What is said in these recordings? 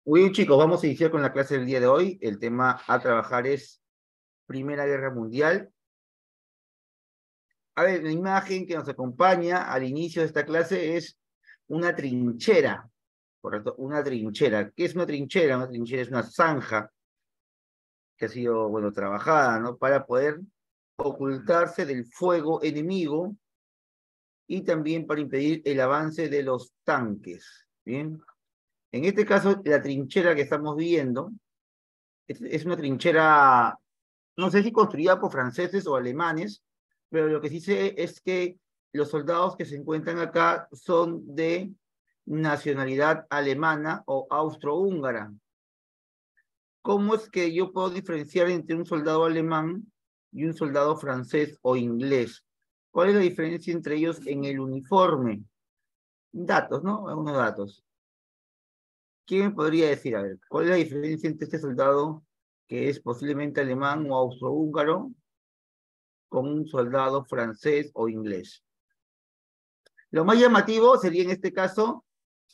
Muy bien, chicos, vamos a iniciar con la clase del día de hoy. El tema a trabajar es Primera Guerra Mundial. A ver, la imagen que nos acompaña al inicio de esta clase es una trinchera, ¿correcto? Una trinchera. ¿Qué es una trinchera? Una trinchera es una zanja que ha sido, bueno, trabajada, ¿no? Para poder ocultarse del fuego enemigo y también para impedir el avance de los tanques, ¿bien? En este caso, la trinchera que estamos viendo es una trinchera, no sé si construida por franceses o alemanes, pero lo que sí sé es que los soldados que se encuentran acá son de nacionalidad alemana o austrohúngara. ¿Cómo es que yo puedo diferenciar entre un soldado alemán y un soldado francés o inglés? ¿Cuál es la diferencia entre ellos en el uniforme? Datos, ¿no? Algunos datos. ¿Quién me podría decir, a ver, cuál es la diferencia entre este soldado que es posiblemente alemán o austrohúngaro con un soldado francés o inglés? Lo más llamativo sería en este caso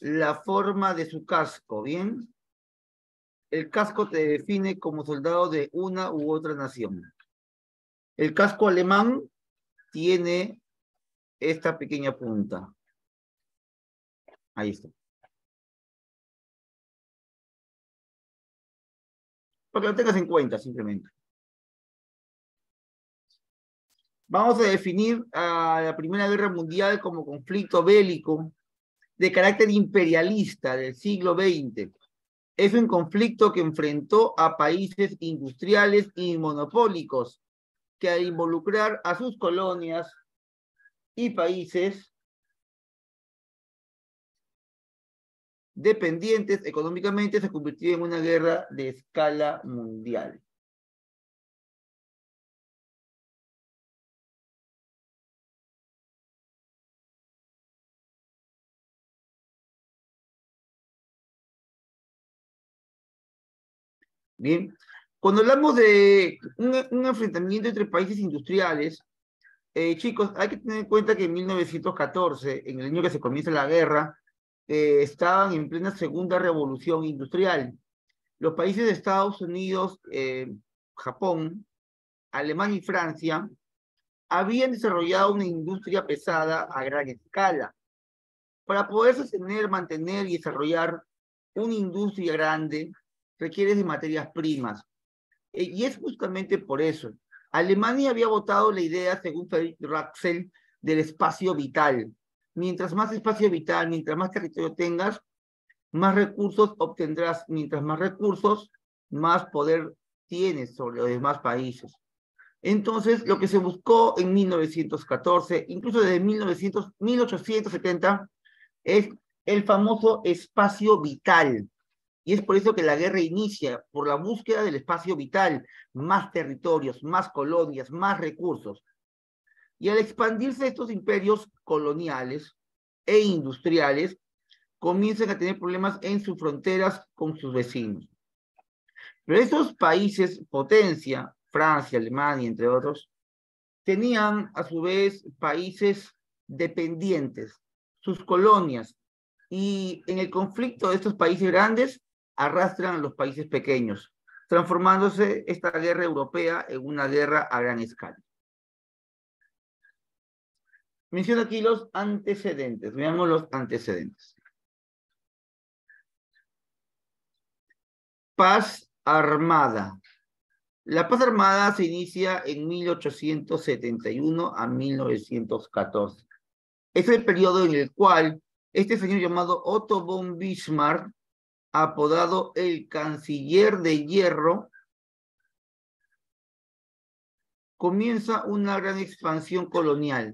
la forma de su casco, ¿bien? El casco te define como soldado de una u otra nación. El casco alemán tiene esta pequeña punta. Ahí está. Para que lo tengas en cuenta, simplemente. Vamos a definir a la Primera Guerra Mundial como conflicto bélico de carácter imperialista del siglo XX. Es un conflicto que enfrentó a países industriales y monopólicos que al involucrar a sus colonias y países dependientes económicamente se convirtió en una guerra de escala mundial. Bien, cuando hablamos de un enfrentamiento entre países industriales, chicos, hay que tener en cuenta que en 1914, en el año que se comienza la guerra, estaban en plena segunda revolución industrial. Los países de Estados Unidos, Japón, Alemania y Francia habían desarrollado una industria pesada a gran escala. Para poder sostener, mantener y desarrollar una industria grande, requiere de materias primas. Y es justamente por eso. Alemania había votado la idea, según Frederick Ratzel, del espacio vital. Mientras más espacio vital, mientras más territorio tengas, más recursos obtendrás. Mientras más recursos, más poder tienes sobre los demás países. Entonces, lo que se buscó en 1914, incluso desde 1870, es el famoso espacio vital. Y es por eso que la guerra inicia, por la búsqueda del espacio vital, más territorios, más colonias, más recursos. Y al expandirse estos imperios coloniales e industriales, comienzan a tener problemas en sus fronteras con sus vecinos. Pero estos países, potencia, Francia, Alemania, entre otros, tenían a su vez países dependientes, sus colonias, y en el conflicto de estos países grandes arrastran a los países pequeños, transformándose esta guerra europea en una guerra a gran escala. Menciono aquí los antecedentes, veamos los antecedentes. Paz armada. La paz armada se inicia en 1871 a 1914. Es el periodo en el cual este señor llamado Otto von Bismarck, apodado el Canciller de Hierro, comienza una gran expansión colonial.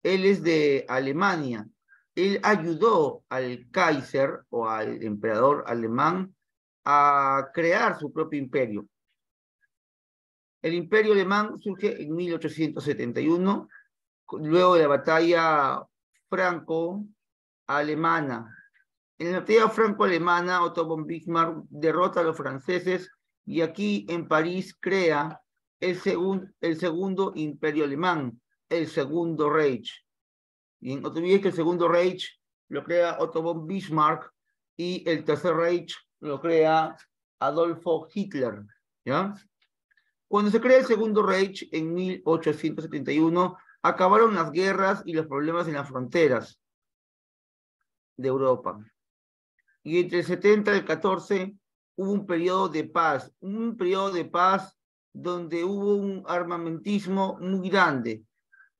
Él es de Alemania. Él ayudó al Kaiser o al emperador alemán a crear su propio imperio. El imperio alemán surge en 1871, luego de la batalla franco-alemana. En la batalla franco-alemana, Otto von Bismarck derrota a los franceses y aquí en París crea el segundo imperio alemán, el Segundo Reich. Y no te olvides que el Segundo Reich lo crea Otto von Bismarck y el Tercer Reich lo crea Adolfo Hitler, ¿ya? Cuando se crea el Segundo Reich en 1871, acabaron las guerras y los problemas en las fronteras de Europa. Y entre el 70 y el 14 hubo un periodo de paz donde hubo un armamentismo muy grande.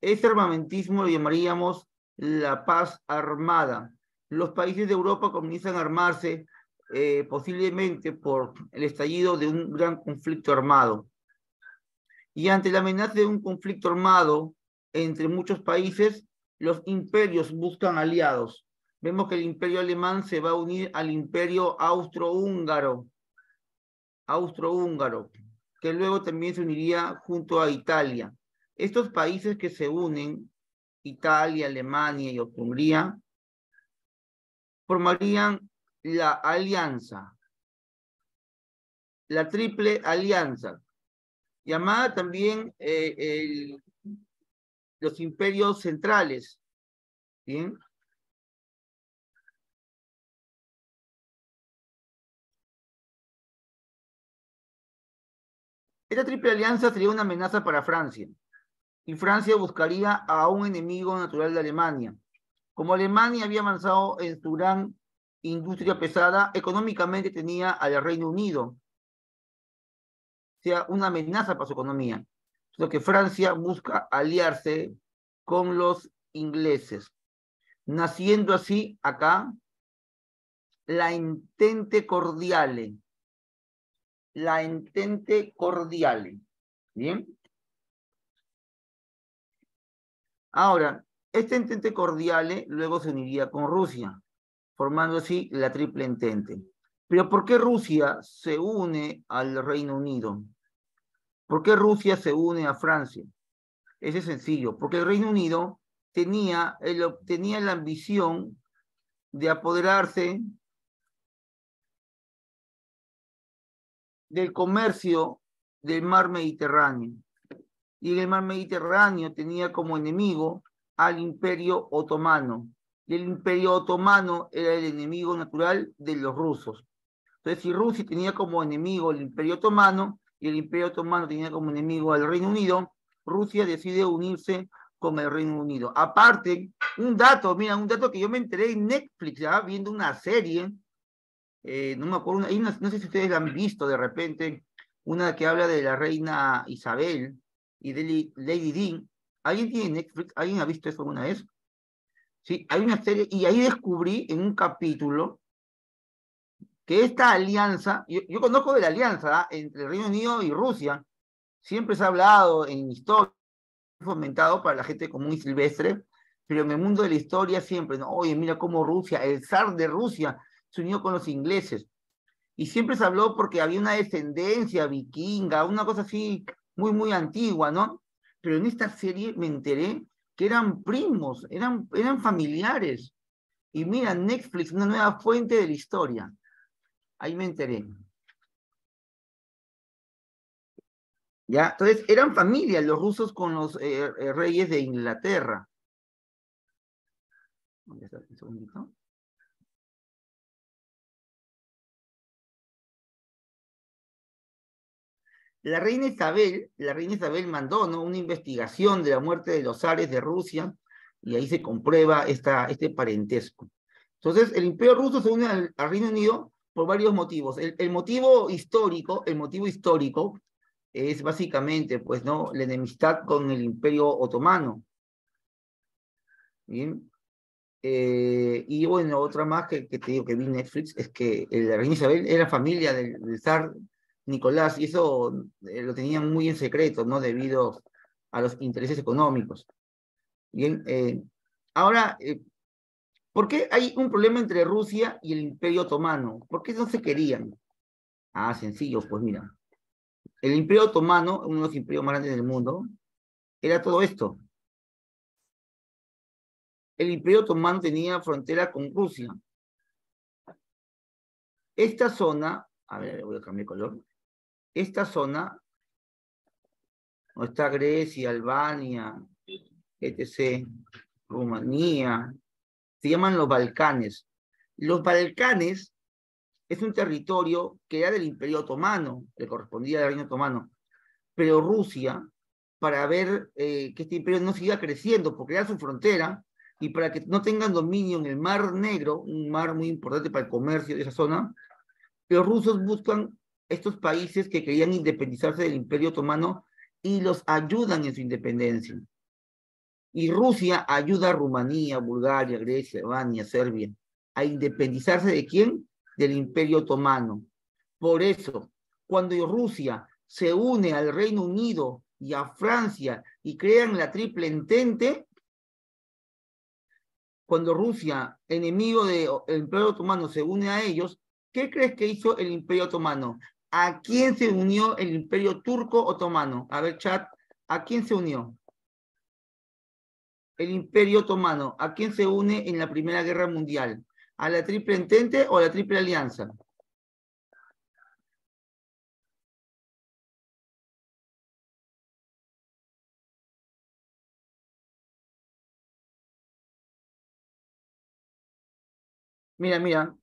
Ese armamentismo lo llamaríamos la paz armada. Los países de Europa comienzan a armarse posiblemente por el estallido de un gran conflicto armado. Y ante la amenaza de un conflicto armado entre muchos países, los imperios buscan aliados. Vemos que el imperio alemán se va a unir al imperio austrohúngaro, que luego también se uniría junto a Italia. Estos países que se unen, Italia, Alemania y Hungría, formarían la alianza, la triple alianza, llamada también los imperios centrales, ¿bien? Esta triple alianza sería una amenaza para Francia, y Francia buscaría a un enemigo natural de Alemania. Como Alemania había avanzado en su gran industria pesada, económicamente tenía al Reino Unido, o sea, una amenaza para su economía. Lo que Francia busca aliarse con los ingleses, naciendo así acá la Entente Cordiale. La Entente Cordiale. ¿Bien? Ahora, este Entente Cordiale luego se uniría con Rusia, formando así la Triple Entente. Pero ¿por qué Rusia se une al Reino Unido? ¿Por qué Rusia se une a Francia? Ese es sencillo, porque el Reino Unido tenía la ambición de apoderarse del comercio del mar Mediterráneo. Y en el mar Mediterráneo tenía como enemigo al Imperio Otomano. Y el Imperio Otomano era el enemigo natural de los rusos. Entonces, si Rusia tenía como enemigo el Imperio Otomano y el Imperio Otomano tenía como enemigo al Reino Unido, Rusia decide unirse con el Reino Unido. Aparte, un dato que yo me enteré en Netflix, ¿ya? Viendo una serie, no me acuerdo, no sé si ustedes la han visto de repente, una que habla de la reina Isabel y de Lady Di. ¿Alguien tiene Netflix? ¿Alguien ha visto eso alguna vez? Sí, hay una serie, y ahí descubrí en un capítulo que esta alianza, yo conozco de la alianza entre el Reino Unido y Rusia, siempre se ha hablado en historia, fomentado para la gente común y silvestre, pero en el mundo de la historia siempre, ¿no? Oye, mira cómo Rusia, el zar de Rusia, se unió con los ingleses. Y siempre se habló porque había una descendencia vikinga, una cosa así muy, muy antigua, ¿no? Pero en esta serie me enteré que eran primos, eran familiares. Y mira, Netflix, una nueva fuente de la historia. Ahí me enteré. ¿Ya? Entonces, eran familia los rusos con los reyes de Inglaterra. ¿Dónde está? Un segundito. La reina Isabel mandó, ¿no?, una investigación de la muerte de los zares de Rusia, y ahí se comprueba este parentesco. Entonces, el Imperio Ruso se une al Reino Unido por varios motivos. El motivo histórico es básicamente, pues, ¿no?, la enemistad con el Imperio Otomano. Bien. Y bueno, otra más que te digo que vi en Netflix es que la reina Isabel era familia del zar Nicolás, y eso lo tenían muy en secreto, ¿no?, debido a los intereses económicos. Bien, ahora, ¿por qué hay un problema entre Rusia y el Imperio Otomano? ¿Por qué no se querían? Ah, sencillo, pues mira. El Imperio Otomano, uno de los imperios más grandes del mundo, era todo esto. El Imperio Otomano tenía frontera con Rusia. Esta zona, a ver, voy a cambiar de color. Esta zona, donde está Grecia, Albania, etc., Rumanía, se llaman los Balcanes. Los Balcanes es un territorio que era del Imperio Otomano, le correspondía al Reino Otomano, pero Rusia, para ver que este imperio no siga creciendo, porque era su frontera, y para que no tengan dominio en el Mar Negro, un mar muy importante para el comercio de esa zona, los rusos buscan estos países que querían independizarse del Imperio Otomano y los ayudan en su independencia. Y Rusia ayuda a Rumanía, Bulgaria, Grecia, Albania, Serbia a independizarse ¿de quién? Del Imperio Otomano. Por eso, cuando Rusia se une al Reino Unido y a Francia y crean la Triple Entente, cuando Rusia, enemigo del Imperio Otomano, se une a ellos, ¿qué crees que hizo el Imperio Otomano? ¿A quién se unió el Imperio Turco Otomano? A ver, chat, ¿a quién se unió? El Imperio Otomano, ¿a quién se une en la Primera Guerra Mundial? ¿A la Triple Entente o a la Triple Alianza? Mira, mira,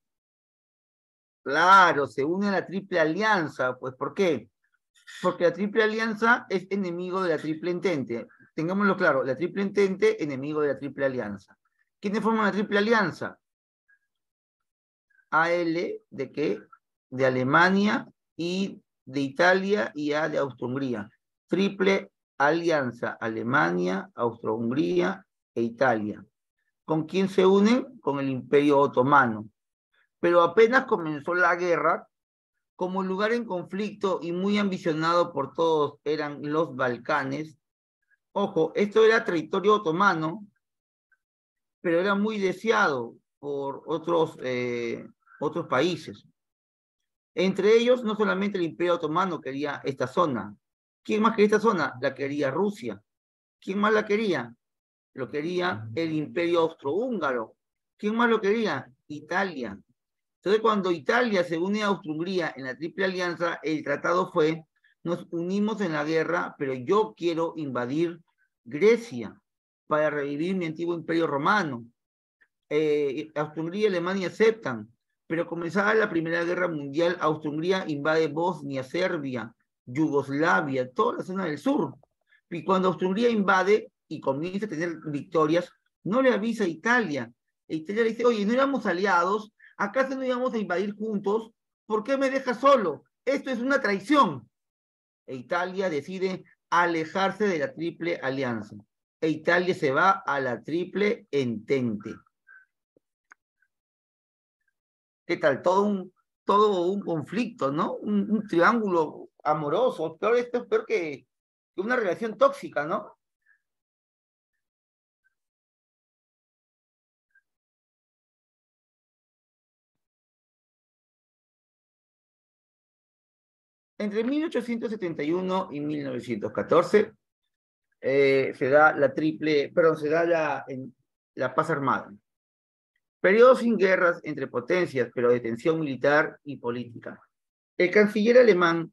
claro, se une a la Triple Alianza, pues ¿por qué? Porque la Triple Alianza es enemigo de la Triple Entente. Tengámoslo claro, la Triple Entente, enemigo de la Triple Alianza. ¿Quiénes forman la Triple Alianza? AL, ¿de qué? De Alemania y de Italia y A de Austria-Hungría. Triple Alianza, Alemania, Austria-Hungría e Italia. ¿Con quién se unen? Con el Imperio Otomano. Pero apenas comenzó la guerra, como lugar en conflicto y muy ambicionado por todos eran los Balcanes, ojo, esto era territorio otomano, pero era muy deseado por otros países. Entre ellos, no solamente el Imperio Otomano quería esta zona. ¿Quién más quería esta zona? La quería Rusia. ¿Quién más la quería? Lo quería el Imperio Austrohúngaro. ¿Quién más lo quería? Italia. Entonces, cuando Italia se une a Austria-Hungría en la Triple Alianza, el tratado fue, nos unimos en la guerra, pero yo quiero invadir Grecia para revivir mi antiguo imperio romano. Austria-Hungría y Alemania aceptan, pero comenzada la Primera Guerra Mundial, Austria-Hungría invade Bosnia, Serbia, Yugoslavia, toda la zona del sur. Y cuando Austria-Hungría invade y comienza a tener victorias, no le avisa a Italia. E Italia le dice, oye, no éramos aliados, ¿acaso no íbamos a invadir juntos? ¿Por qué me dejas solo? Esto es una traición. E Italia decide alejarse de la Triple Alianza. E Italia se va a la Triple Entente. ¿Qué tal? Todo un conflicto, ¿no? Un triángulo amoroso. Peor esto es peor que una relación tóxica, ¿no? Entre 1871 y 1914 se da la triple, perdón, se da la paz armada. Periodo sin guerras entre potencias, pero de tensión militar y política. El canciller alemán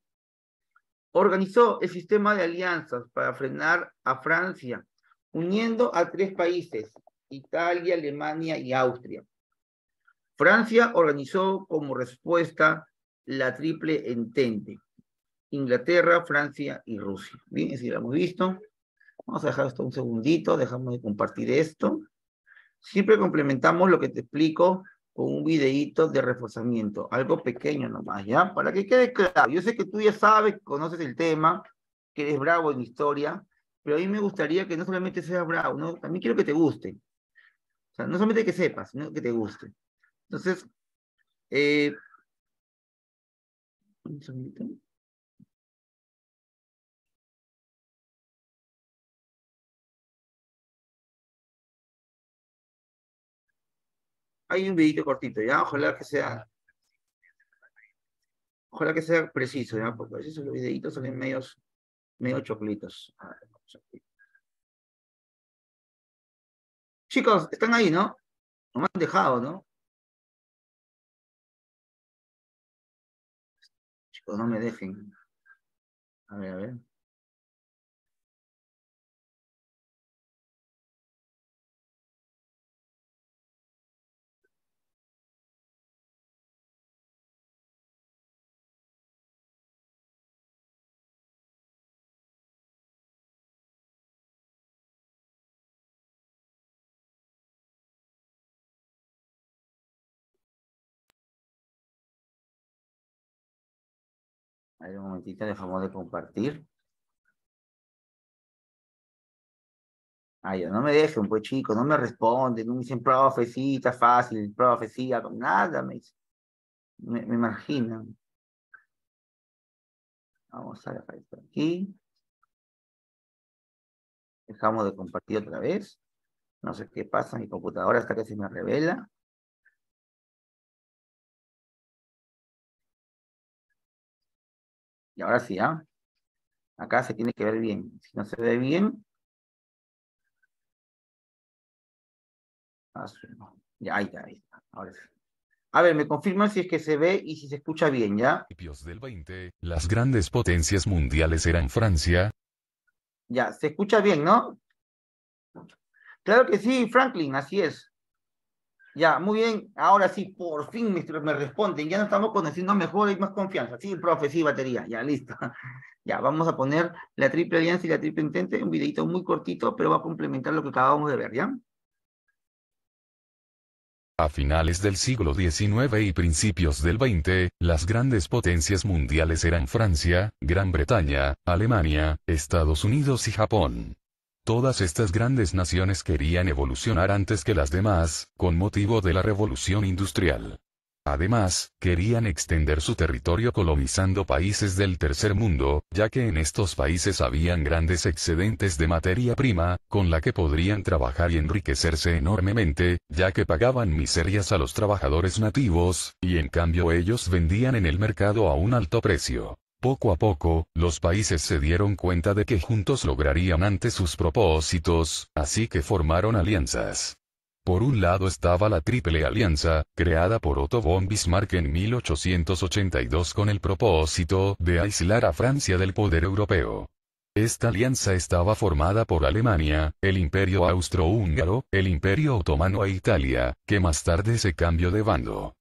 organizó el sistema de alianzas para frenar a Francia, uniendo a tres países, Italia, Alemania y Austria. Francia organizó como respuesta la Triple Entente, Inglaterra, Francia y Rusia. Bien, así lo hemos visto. Vamos a dejar esto un segundito, dejamos de compartir esto. Siempre complementamos lo que te explico con un videíto de reforzamiento, algo pequeño nomás, ¿ya? Para que quede claro. Yo sé que tú ya sabes, conoces el tema, que eres bravo en historia, pero a mí me gustaría que no solamente seas bravo, ¿no? También quiero que te guste. O sea, no solamente que sepas, sino que te guste. Entonces, eh, un segundito. Hay un videito cortito, ¿ya? Ojalá que sea preciso, ¿ya? Porque a veces los videitos salen medio choclitos. A ver, vamos a ver. Chicos, están ahí, ¿no? No me han dejado, ¿no? Chicos, no me dejen. A ver, a ver. A ver, un momentito, dejamos de compartir. Ay, no me dejen, pues chicos, no me responden, no me dicen, profe, sí, está fácil, profe, sí, nada, me dicen. Me imaginan. Vamos a dejar esto aquí. Dejamos de compartir otra vez. No sé qué pasa, mi computadora hasta que se me revela. Y ahora sí, ¿ah? Acá se tiene que ver bien. Si no se ve bien, ya, ahí está. Ahora sí. A ver, me confirman si es que se ve y si se escucha bien, ¿ya? Principios del 20, las grandes potencias mundiales eran Francia. Ya, se escucha bien, ¿no? Claro que sí, Franklin, así es. Ya, muy bien. Ahora sí, por fin me responden. Ya nos estamos conociendo mejor y más confianza. Sí, profe, sí, batería. Ya, listo. Ya, vamos a poner la triple alianza y la triple entente. Un videito muy cortito, pero va a complementar lo que acabamos de ver, ¿ya? A finales del siglo XIX y principios del XX, las grandes potencias mundiales eran Francia, Gran Bretaña, Alemania, Estados Unidos y Japón. Todas estas grandes naciones querían evolucionar antes que las demás, con motivo de la revolución industrial. Además, querían extender su territorio colonizando países del tercer mundo, ya que en estos países habían grandes excedentes de materia prima, con la que podrían trabajar y enriquecerse enormemente, ya que pagaban miserias a los trabajadores nativos, y en cambio ellos vendían en el mercado a un alto precio. Poco a poco, los países se dieron cuenta de que juntos lograrían antes sus propósitos, así que formaron alianzas. Por un lado estaba la Triple Alianza, creada por Otto von Bismarck en 1882 con el propósito de aislar a Francia del poder europeo. Esta alianza estaba formada por Alemania, el Imperio Austrohúngaro, el Imperio Otomano e Italia, que más tarde se cambió de bando.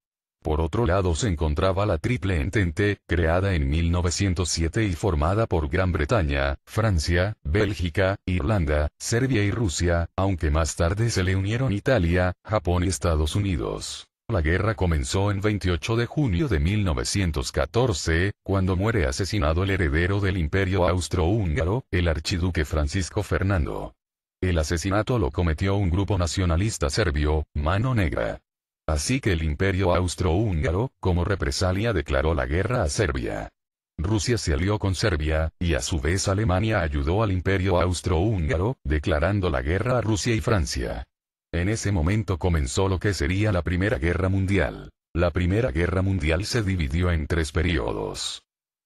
Por otro lado se encontraba la Triple Entente, creada en 1907 y formada por Gran Bretaña, Francia, Bélgica, Irlanda, Serbia y Rusia, aunque más tarde se le unieron Italia, Japón y Estados Unidos. La guerra comenzó en 28 de junio de 1914, cuando muere asesinado el heredero del Imperio Austrohúngaro, el archiduque Francisco Fernando. El asesinato lo cometió un grupo nacionalista serbio, Mano Negra. Así que el Imperio Austrohúngaro, como represalia, declaró la guerra a Serbia. Rusia se alió con Serbia, y a su vez Alemania ayudó al Imperio Austrohúngaro, declarando la guerra a Rusia y Francia. En ese momento comenzó lo que sería la Primera Guerra Mundial. La Primera Guerra Mundial se dividió en 3 periodos.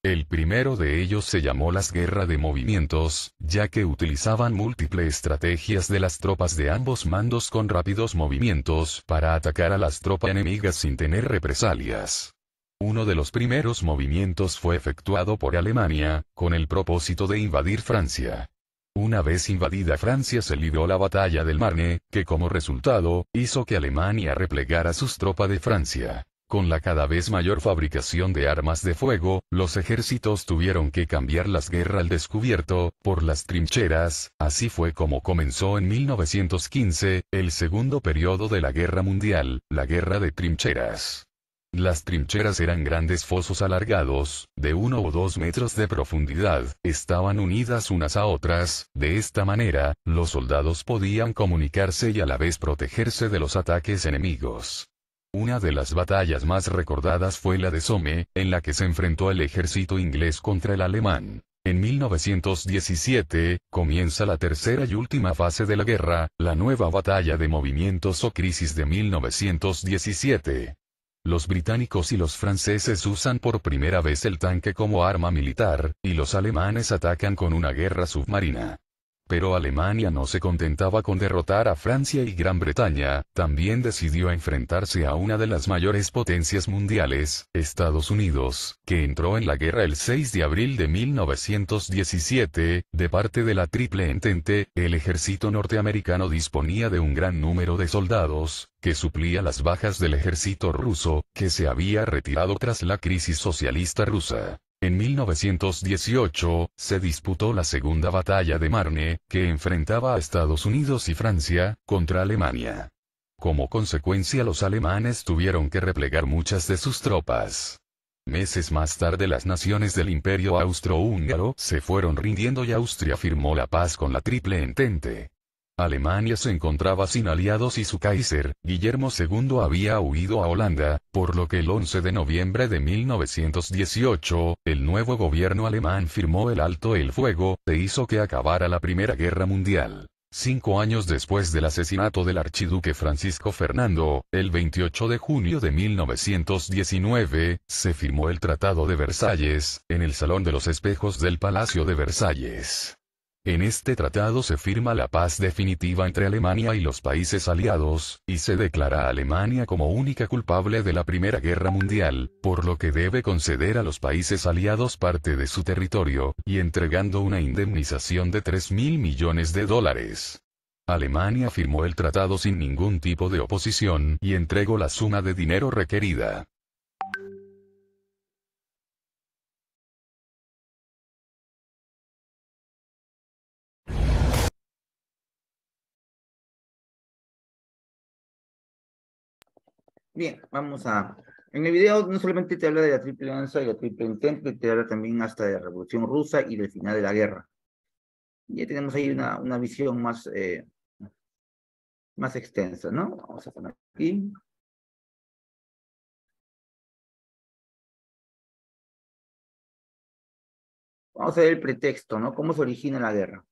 El primero de ellos se llamó las guerras de movimientos, ya que utilizaban múltiples estrategias de las tropas de ambos mandos con rápidos movimientos para atacar a las tropas enemigas sin tener represalias. Uno de los primeros movimientos fue efectuado por Alemania, con el propósito de invadir Francia. Una vez invadida Francia se libró la batalla del Marne, que como resultado, hizo que Alemania replegara sus tropas de Francia. Con la cada vez mayor fabricación de armas de fuego, los ejércitos tuvieron que cambiar las guerras al descubierto, por las trincheras, así fue como comenzó en 1915, el segundo periodo de la Guerra Mundial, la Guerra de Trincheras. Las trincheras eran grandes fosos alargados, de 1 o 2 metros de profundidad, estaban unidas unas a otras, de esta manera, los soldados podían comunicarse y a la vez protegerse de los ataques enemigos. Una de las batallas más recordadas fue la de Somme, en la que se enfrentó el ejército inglés contra el alemán. En 1917, comienza la tercera y última fase de la guerra, la nueva batalla de movimientos o crisis de 1917. Los británicos y los franceses usan por primera vez el tanque como arma militar, y los alemanes atacan con una guerra submarina. Pero Alemania no se contentaba con derrotar a Francia y Gran Bretaña, también decidió enfrentarse a una de las mayores potencias mundiales, Estados Unidos, que entró en la guerra el 6 de abril de 1917, de parte de la Triple Entente. El ejército norteamericano disponía de un gran número de soldados, que suplía las bajas del ejército ruso, que se había retirado tras la crisis socialista rusa. En 1918, se disputó la segunda batalla de Marne, que enfrentaba a Estados Unidos y Francia, contra Alemania. Como consecuencia los alemanes tuvieron que replegar muchas de sus tropas. Meses más tarde las naciones del Imperio Austrohúngaro se fueron rindiendo y Austria firmó la paz con la Triple Entente. Alemania se encontraba sin aliados y su Kaiser, Guillermo II, había huido a Holanda, por lo que el 11 de noviembre de 1918, el nuevo gobierno alemán firmó el alto el fuego, e hizo que acabara la Primera Guerra Mundial. 5 años después del asesinato del archiduque Francisco Fernando, el 28 de junio de 1919, se firmó el Tratado de Versalles, en el Salón de los Espejos del Palacio de Versalles. En este tratado se firma la paz definitiva entre Alemania y los países aliados, y se declara a Alemania como única culpable de la Primera Guerra Mundial, por lo que debe conceder a los países aliados parte de su territorio, y entregando una indemnización de $3.000 millones. Alemania firmó el tratado sin ningún tipo de oposición, y entregó la suma de dinero requerida. Bien, vamos a... En el video no solamente te habla de la Triple Alianza y la Triple Entente, te habla también hasta de la Revolución Rusa y del final de la guerra. Ya tenemos ahí una visión más extensa, ¿no? Vamos a poner aquí. Vamos a ver el pretexto, ¿no? ¿Cómo se origina la guerra?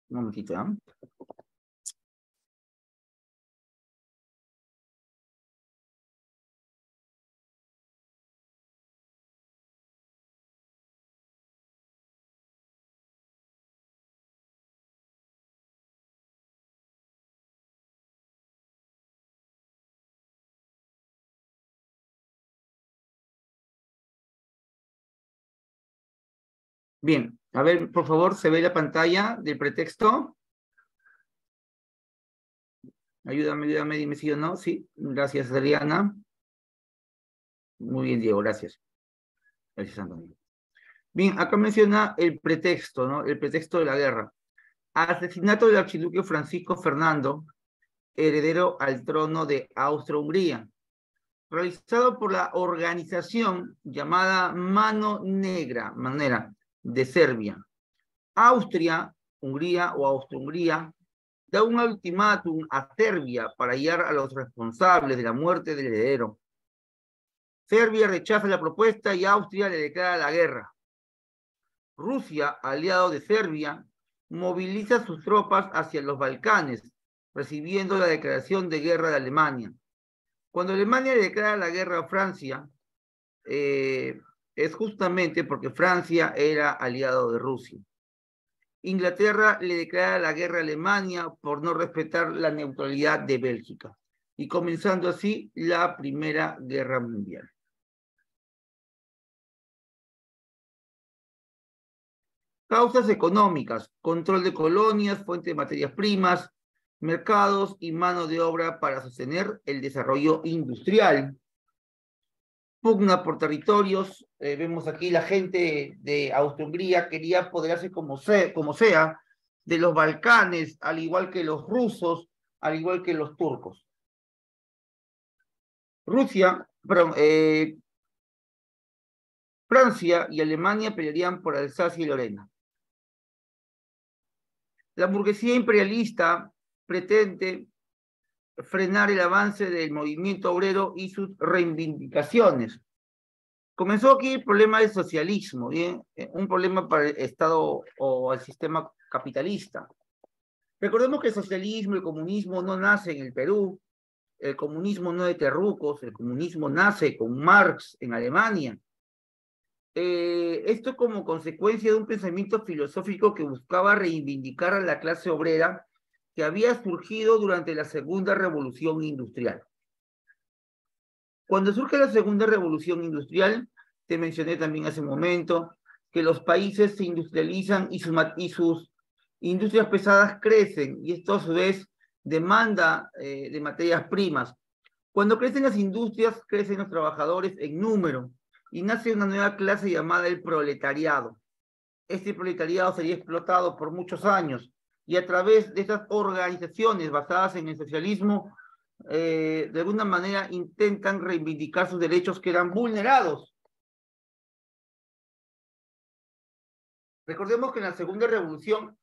Un momentito, ¿ah? Bien, a ver, por favor, ¿se ve la pantalla del pretexto? Ayúdame, dime sí o no. Sí, gracias, Adriana. Muy bien, Diego, gracias. Gracias, Antonio. Bien, acá menciona el pretexto, ¿no? El pretexto de la guerra. Asesinato del archiduque Francisco Fernando, heredero al trono de Austro-Hungría, realizado por la organización llamada Mano Negra, de Serbia. Austria, Hungría o Austro-Hungría da un ultimátum a Serbia para hallar a los responsables de la muerte del heredero. Serbia rechaza la propuesta y Austria le declara la guerra. Rusia, aliado de Serbia, moviliza sus tropas hacia los Balcanes, recibiendo la declaración de guerra de Alemania. Cuando Alemania le declara la guerra a Francia, es justamente porque Francia era aliado de Rusia. Inglaterra le declara la guerra a Alemania por no respetar la neutralidad de Bélgica, y comenzando así la Primera Guerra Mundial. Causas económicas: control de colonias, fuente de materias primas, mercados y mano de obra para sostener el desarrollo industrial. Pugna por territorios. Vemos aquí la gente de Austria-Hungría quería apoderarse como sea de los Balcanes, al igual que los rusos, al igual que los turcos. Francia y Alemania pelearían por Alsacia y Lorena. La burguesía imperialista pretende frenar el avance del movimiento obrero y sus reivindicaciones. Comenzó aquí el problema del socialismo, ¿bien? Un problema para el Estado o el sistema capitalista. Recordemos que el socialismo, el comunismo no nace en el Perú, el comunismo no es de terrucos, el comunismo nace con Marx en Alemania. Esto como consecuencia de un pensamiento filosófico que buscaba reivindicar a la clase obrera que había surgido durante la Segunda Revolución Industrial. Cuando surge la Segunda Revolución Industrial, te mencioné también hace un momento, que los países se industrializan y sus industrias pesadas crecen, y esto a su vez demanda de materias primas. Cuando crecen las industrias, crecen los trabajadores en número y nace una nueva clase llamada el proletariado. Este proletariado sería explotado por muchos años y a través de estas organizaciones basadas en el socialismo, de alguna manera intentan reivindicar sus derechos que eran vulnerados. Recordemos que en la Segunda Revolución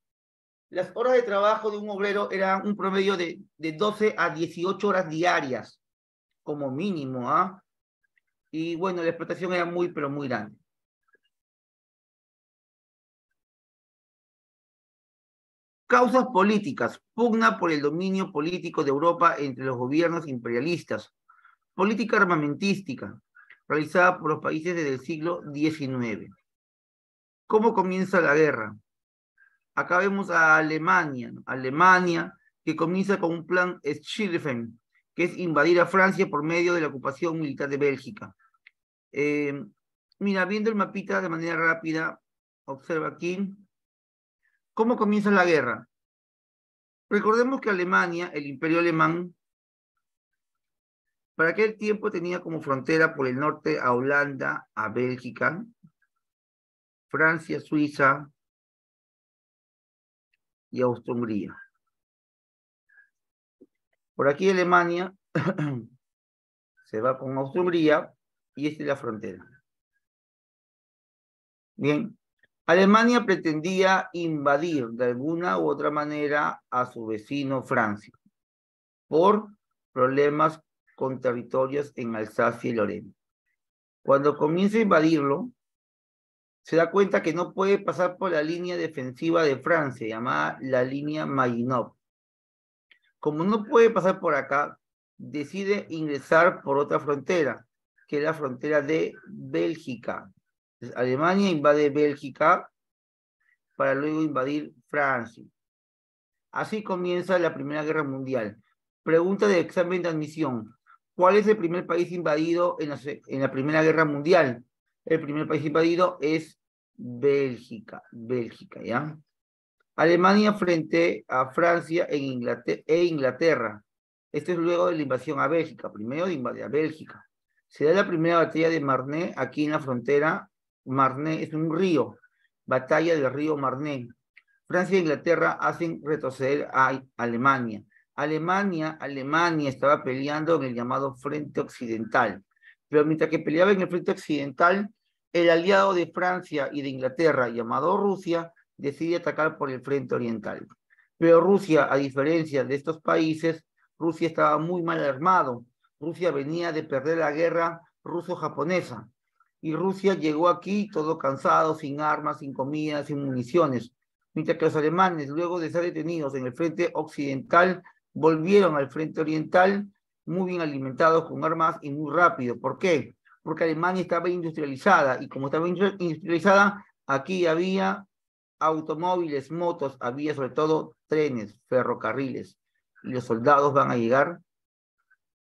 las horas de trabajo de un obrero eran un promedio de 12 a 18 horas diarias, como mínimo, ¿ah? Y bueno, la explotación era muy, pero muy grande. Causas políticas. Pugna por el dominio político de Europa entre los gobiernos imperialistas. Política armamentística, realizada por los países desde el siglo XIX. ¿Cómo comienza la guerra? Acá vemos a Alemania. Alemania que comienza con un plan Schlieffen, que es invadir a Francia por medio de la ocupación militar de Bélgica. Mira, viendo el mapita de manera rápida, observa aquí. ¿Cómo comienza la guerra? Recordemos que Alemania, el imperio alemán, para aquel tiempo tenía como frontera por el norte a Holanda, a Bélgica, Francia, Suiza y Austria-Hungría. Por aquí Alemania se va con Austria-Hungría y esta es la frontera. Bien, Alemania pretendía invadir de alguna u otra manera a su vecino Francia por problemas con territorios en Alsacia y Lorena. Cuando comienza a invadirlo, se da cuenta que no puede pasar por la línea defensiva de Francia, llamada la línea Maginot. Como no puede pasar por acá, decide ingresar por otra frontera, que es la frontera de Bélgica. Entonces, Alemania invade Bélgica para luego invadir Francia. Así comienza la Primera Guerra Mundial. Pregunta de examen de admisión. ¿Cuál es el primer país invadido en la Primera Guerra Mundial? El primer país invadido es Bélgica, ¿ya? Alemania frente a Francia e Inglaterra. Esto es luego de la invasión a Bélgica, primero de invadir a Bélgica. Se da la primera batalla de Marne aquí en la frontera. Marne es un río, batalla del río Marne. Francia e Inglaterra hacen retroceder a Alemania. Alemania estaba peleando en el llamado Frente Occidental. Pero mientras que peleaba en el Frente Occidental, el aliado de Francia y de Inglaterra, llamado Rusia, decide atacar por el Frente Oriental. Pero Rusia, a diferencia de estos países, Rusia estaba muy mal armado. Rusia venía de perder la guerra ruso-japonesa. Y Rusia llegó aquí todo cansado, sin armas, sin comida, sin municiones. Mientras que los alemanes, luego de ser detenidos en el Frente Occidental, volvieron al Frente Oriental muy bien alimentados con armas y muy rápido. ¿Por qué? Porque Alemania estaba industrializada y como estaba industrializada, aquí había automóviles, motos, había sobre todo trenes, ferrocarriles, y los soldados van a llegar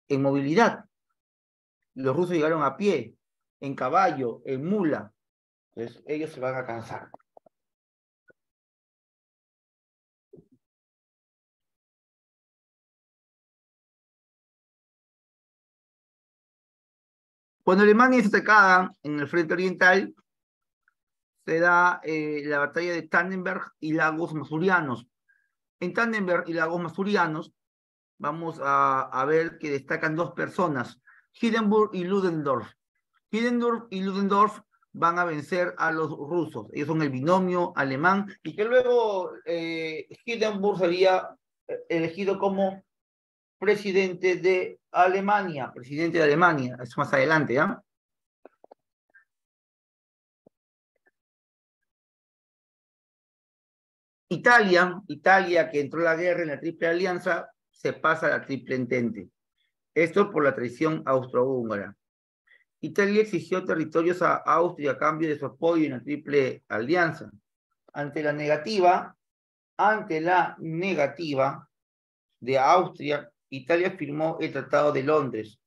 en movilidad. Los rusos llegaron a pie, en caballo, en mula. Entonces ellos se van a cansar. Cuando Alemania es atacada en el frente oriental, se da la batalla de Tannenberg y Lagos Masurianos. En Tannenberg y Lagos Masurianos vamos a ver que destacan dos personas, Hindenburg y Ludendorff. Hindenburg y Ludendorff van a vencer a los rusos. Ellos son el binomio alemán y que luego Hindenburg sería elegido como presidente de Alemania, es más adelante, ¿ya? Italia que entró a la guerra en la Triple Alianza, se pasa a la Triple Entente. Esto por la traición austrohúngara. Italia exigió territorios a Austria a cambio de su apoyo en la Triple Alianza. Ante la negativa de Austria, Italia firmó el Tratado de Londres,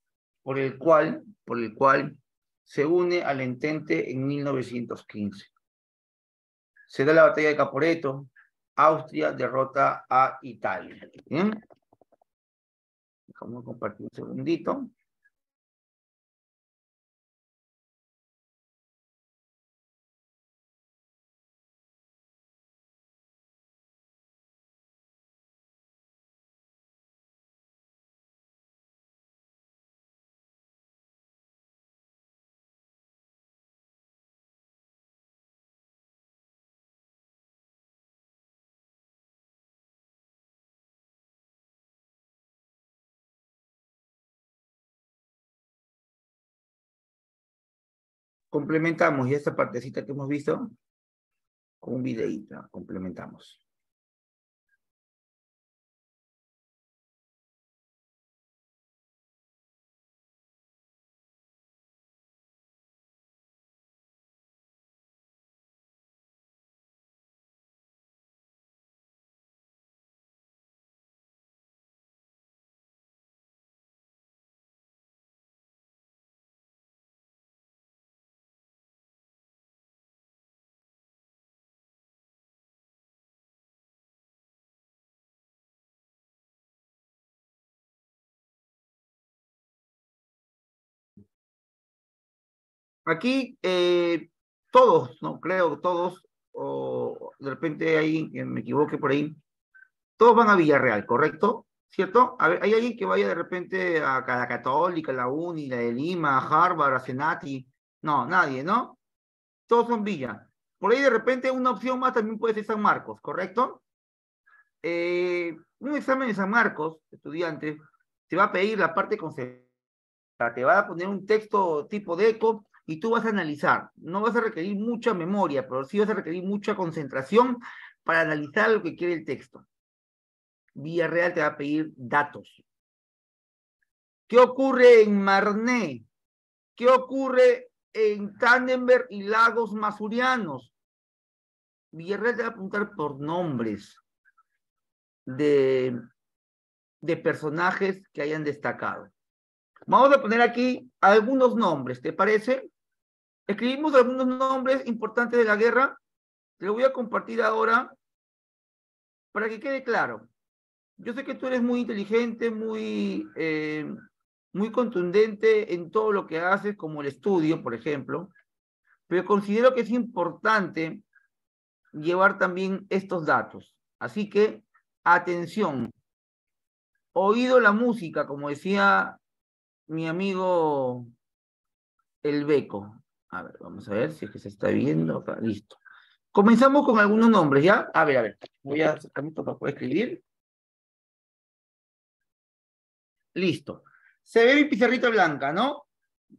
por el cual se une al Entente en 1915. Se da la batalla de Caporetto, Austria derrota a Italia. ¿Bien? Vamos a compartir un segundito. Complementamos y esta partecita que hemos visto con un videíto. Complementamos. Aquí todos, no creo, todos, o de repente hay que me equivoque por ahí, todos van a Villarreal, ¿correcto? ¿Cierto? A ver, ¿hay alguien que vaya de repente a la Católica, la Uni, la de Lima, a Harvard, a Senati? No, nadie, ¿no? Todos son Villa. Por ahí de repente una opción más también puede ser San Marcos, ¿correcto? Un examen de San Marcos, estudiante, te va a pedir la parte conceptual, te va a poner un texto tipo DECO y tú vas a analizar. No vas a requerir mucha memoria, pero sí vas a requerir mucha concentración para analizar lo que quiere el texto. Villarreal te va a pedir datos. ¿Qué ocurre en Marné? ¿Qué ocurre en Tannenberg y Lagos Masurianos? Villarreal te va a preguntar por nombres de, de personajes que hayan destacado. Vamos a poner aquí algunos nombres, ¿te parece? Escribimos algunos nombres importantes de la guerra. Te lo voy a compartir ahora para que quede claro. Yo sé que tú eres muy inteligente, muy contundente en todo lo que haces, como el estudio, por ejemplo, pero considero que es importante llevar también estos datos. Así que, atención, oído la música, como decía mi amigo el Beco. A ver, vamos a ver si es que se está viendo acá. Listo. Comenzamos con algunos nombres, ¿ya? A ver. Voy a sacar esto para poder escribir. Listo. Se ve mi pizarrita blanca, ¿no?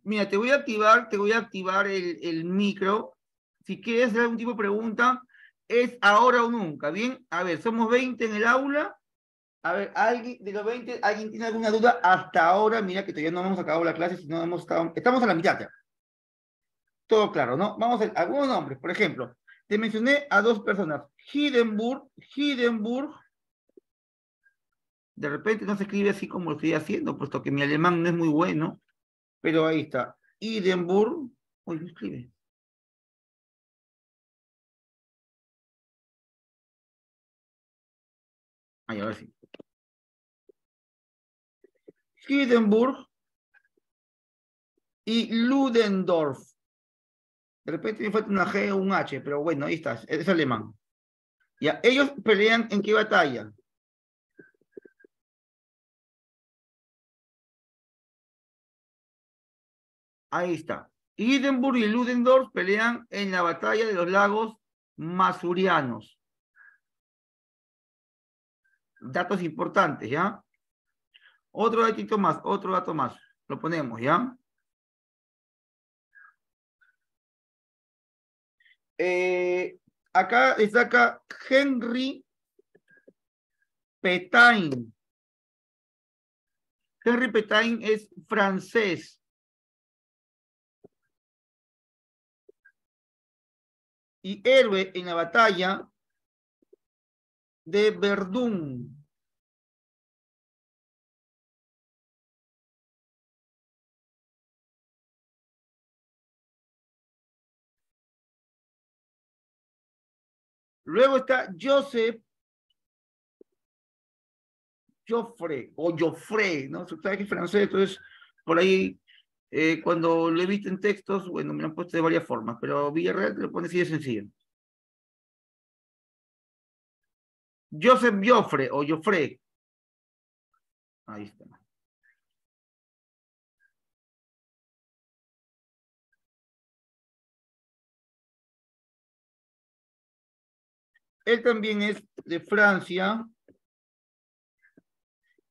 Mira, te voy a activar el micro. Si quieres hacer algún tipo de pregunta, es ahora o nunca. Bien, a ver, somos 20 en el aula. A ver, alguien de los 20, ¿alguien tiene alguna duda hasta ahora? Mira que todavía no hemos acabado la clase, sino hemos estado, estamos a la mitad ya. Todo claro, ¿no? Vamos a ver algunos nombres. Por ejemplo, te mencioné a dos personas. Hindenburg. De repente no se escribe así como lo estoy haciendo, puesto que mi alemán no es muy bueno. Pero ahí está. Hindenburg. Uy, no escribe. Ahí, ahora sí. Hindenburg y Ludendorff. De repente me falta una G o un H, pero bueno, ahí está, es alemán. Ya, ellos pelean en qué batalla. Ahí está. Hindenburg y Ludendorff pelean en la batalla de los lagos Masurianos. Datos importantes, ¿ya? Otro datito más, otro dato más. Lo ponemos, ¿ya? Eh, acá destaca Henry Petain. Henry Petain es francés. Y héroe en la batalla de Verdún. Luego está Joseph Joffre o Joffre, ¿no? Sabes que es francés, entonces por ahí, cuando lo he visto en textos, bueno, me lo han puesto de varias formas, pero Villarreal te lo pone así de sencillo. Joseph Joffre o Joffre. Ahí está. Él también es de Francia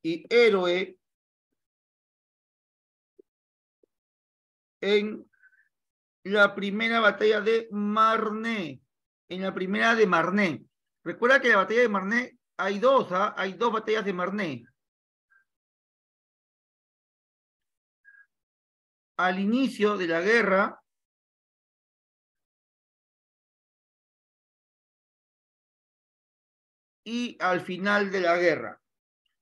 y héroe en la primera batalla de Marne. En la primera de Marne. Recuerda que la batalla de Marne hay dos, ¿ah? Hay dos batallas de Marne. Al inicio de la guerra y al final de la guerra.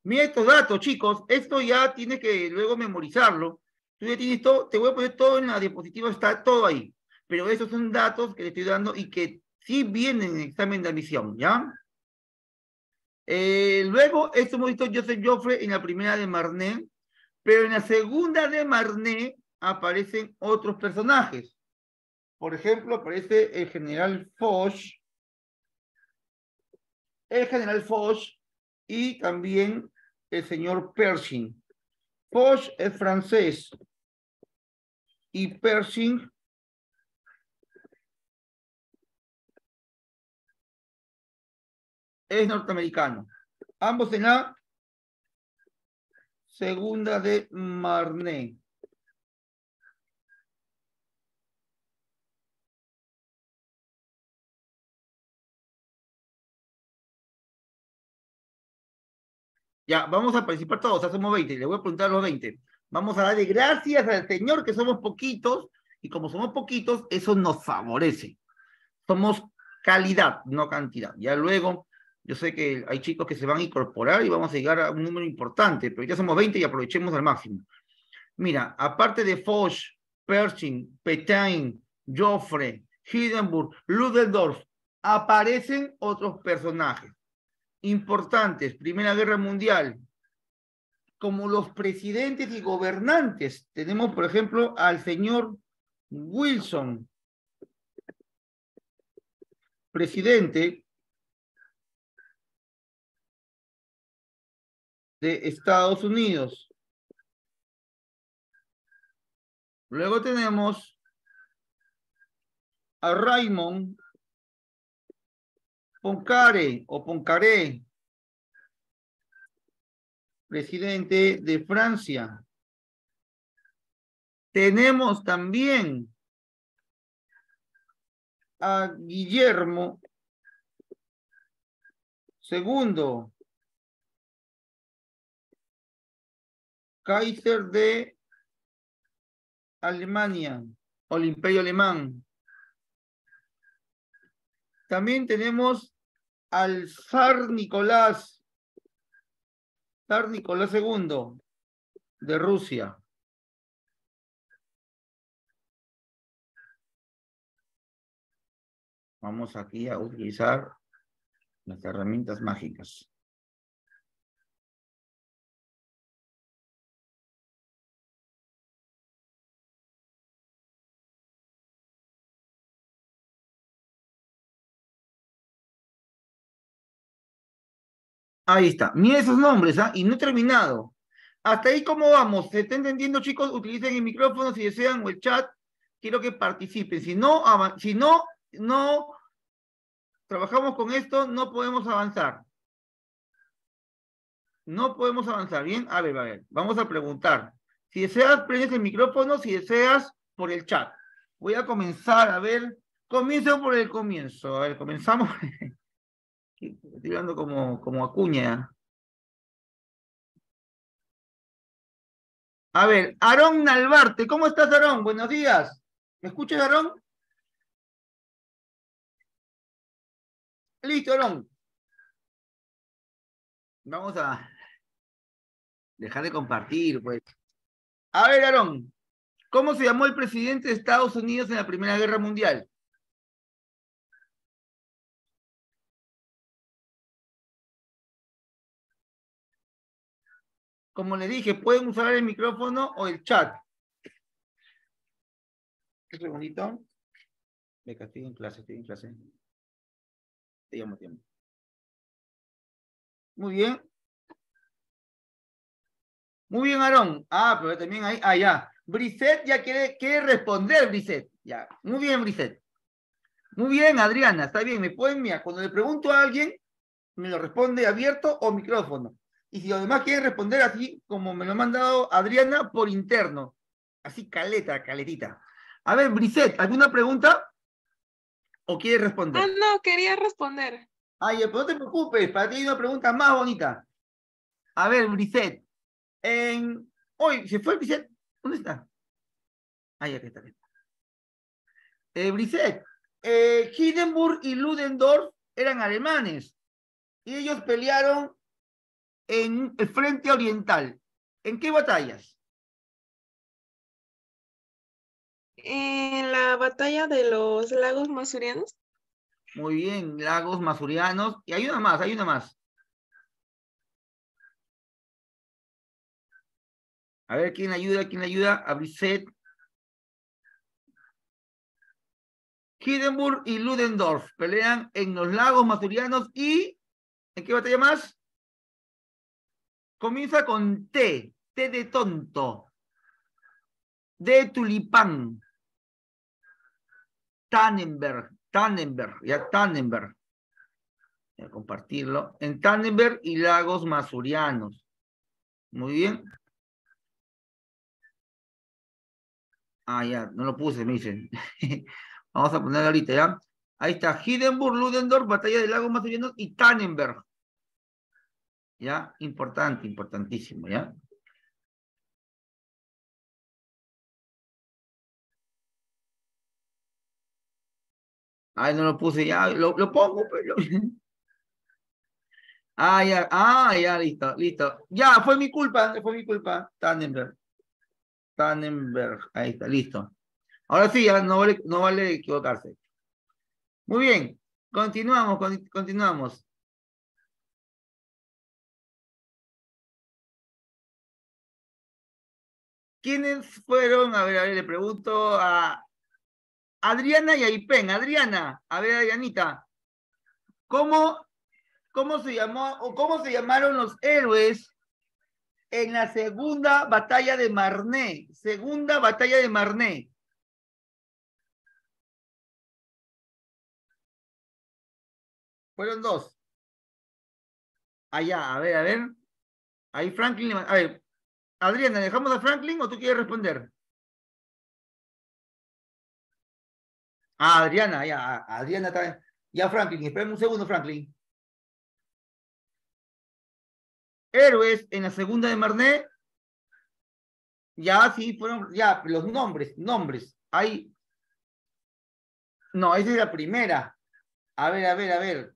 Mira estos datos, chicos. Esto ya tienes que luego memorizarlo. Tú ya tienes todo, te voy a poner todo en la diapositiva, está todo ahí. Pero esos son datos que le estoy dando y que sí vienen en el examen de admisión, ¿ya? Luego, esto hemos visto Joseph Joffre en la primera de Marne, pero en la segunda de Marne aparecen otros personajes. Por ejemplo, aparece el general Foch y también el señor Pershing. Foch es francés y Pershing es norteamericano. Ambos en la segunda de Marne. Ya, vamos a participar todos, ya somos 20, le voy a preguntar a los 20. Vamos a darle gracias al Señor que somos poquitos, y como somos poquitos, eso nos favorece. Somos calidad, no cantidad. Ya luego, yo sé que hay chicos que se van a incorporar y vamos a llegar a un número importante, pero ya somos 20 y aprovechemos al máximo. Mira, aparte de Foch, Pershing, Petain, Joffre, Hindenburg, Ludendorff, aparecen otros personajes importantes, Primera Guerra Mundial, como los presidentes y gobernantes. Tenemos, por ejemplo, al señor Wilson, presidente de Estados Unidos. Luego tenemos a Raymond Poincaré o Poincaré, presidente de Francia. Tenemos también a Guillermo II, Kaiser de Alemania o el Imperio Alemán. También tenemos al zar Nicolás II de Rusia. Vamos aquí a utilizar las herramientas mágicas. Ahí está. Mira esos nombres, ¿ah? Y no he terminado. Hasta ahí, ¿cómo vamos? ¿Se está entendiendo, chicos? Utilicen el micrófono si desean o el chat. Quiero que participen. Si no trabajamos con esto, no podemos avanzar. No podemos avanzar. Bien, a ver. Vamos a preguntar. Si deseas, prendes el micrófono. Si deseas, por el chat. Voy a comenzar, a ver. Comienzo por el comienzo. A ver, comenzamos. Estoy hablando como Acuña. A ver, Aarón Nalbarte. ¿Cómo estás, Aarón? Buenos días. ¿Me escuchas, Aarón? Listo, Aarón. Vamos a dejar de compartir, pues. A ver, Aarón. ¿Cómo se llamó el presidente de Estados Unidos en la Primera Guerra Mundial? como les dije, pueden usar el micrófono o el chat. Un segundito. Venga, estoy en clase, estoy en clase. Te llamo tiempo. Muy bien. Muy bien, Aarón. Ah, pero también hay, ya. Brisset ya quiere responder, Brisset. Ya. Muy bien, Brisset. Muy bien, Adriana, está bien. Me pueden, mira, cuando le pregunto a alguien, me lo responde abierto o micrófono. Y si los demás quieren responder así, como me lo ha mandado Adriana, por interno. Así caletita. A ver, Brisset, ¿alguna pregunta? ¿O quieres responder? No, quería responder. Ay, pero no te preocupes, para ti hay una pregunta más bonita. A ver, Brisset. Hoy, ¿se fue Brisset? ¿Dónde está? Ahí, aquí está. Brisset, Hindenburg y Ludendorff eran alemanes y ellos pelearon en el frente oriental. ¿En qué batallas? En la batalla de los lagos masurianos. Muy bien, lagos masurianos. Y hay una más, hay una más. A ver, ¿quién ayuda? ¿Quién ayuda? A Brisset. Hindenburg y Ludendorff pelean en los lagos masurianos y ¿en qué batalla más? Comienza con T, T de tonto, de tulipán, Tannenberg, ya Tannenberg. Voy a compartirlo. En Tannenberg y lagos masurianos. Muy bien. Ya, no lo puse, me dicen. Vamos a ponerlo ahorita, ¿ya? Ahí está, Hindenburg, Ludendorff, batalla de lagos masurianos y Tannenberg. ¿Ya? Importante, importantísimo, ¿ya? Ay, no lo puse, ya, lo pongo, pero... ya, listo. Ya, fue mi culpa, Tannenberg. Ahí está, listo. Ahora sí, ya no vale equivocarse. Muy bien, continuamos. ¿Quiénes fueron? A ver, le pregunto a Adriana y a Ipen. Adriana, a ver, Adrianita, ¿cómo se llamó o cómo se llamaron los héroes en la segunda batalla de Marne? Segunda batalla de Marne. Fueron dos. Allá, a ver. Ahí Franklin, a ver, Adriana, ¿dejamos a Franklin o tú quieres responder? Adriana, ya, Adriana está. Ya, Franklin, espérame un segundo, Franklin. Héroes en la segunda de Marne. Ya, sí, fueron, ya, los nombres. Hay. No, esa es la primera. A ver.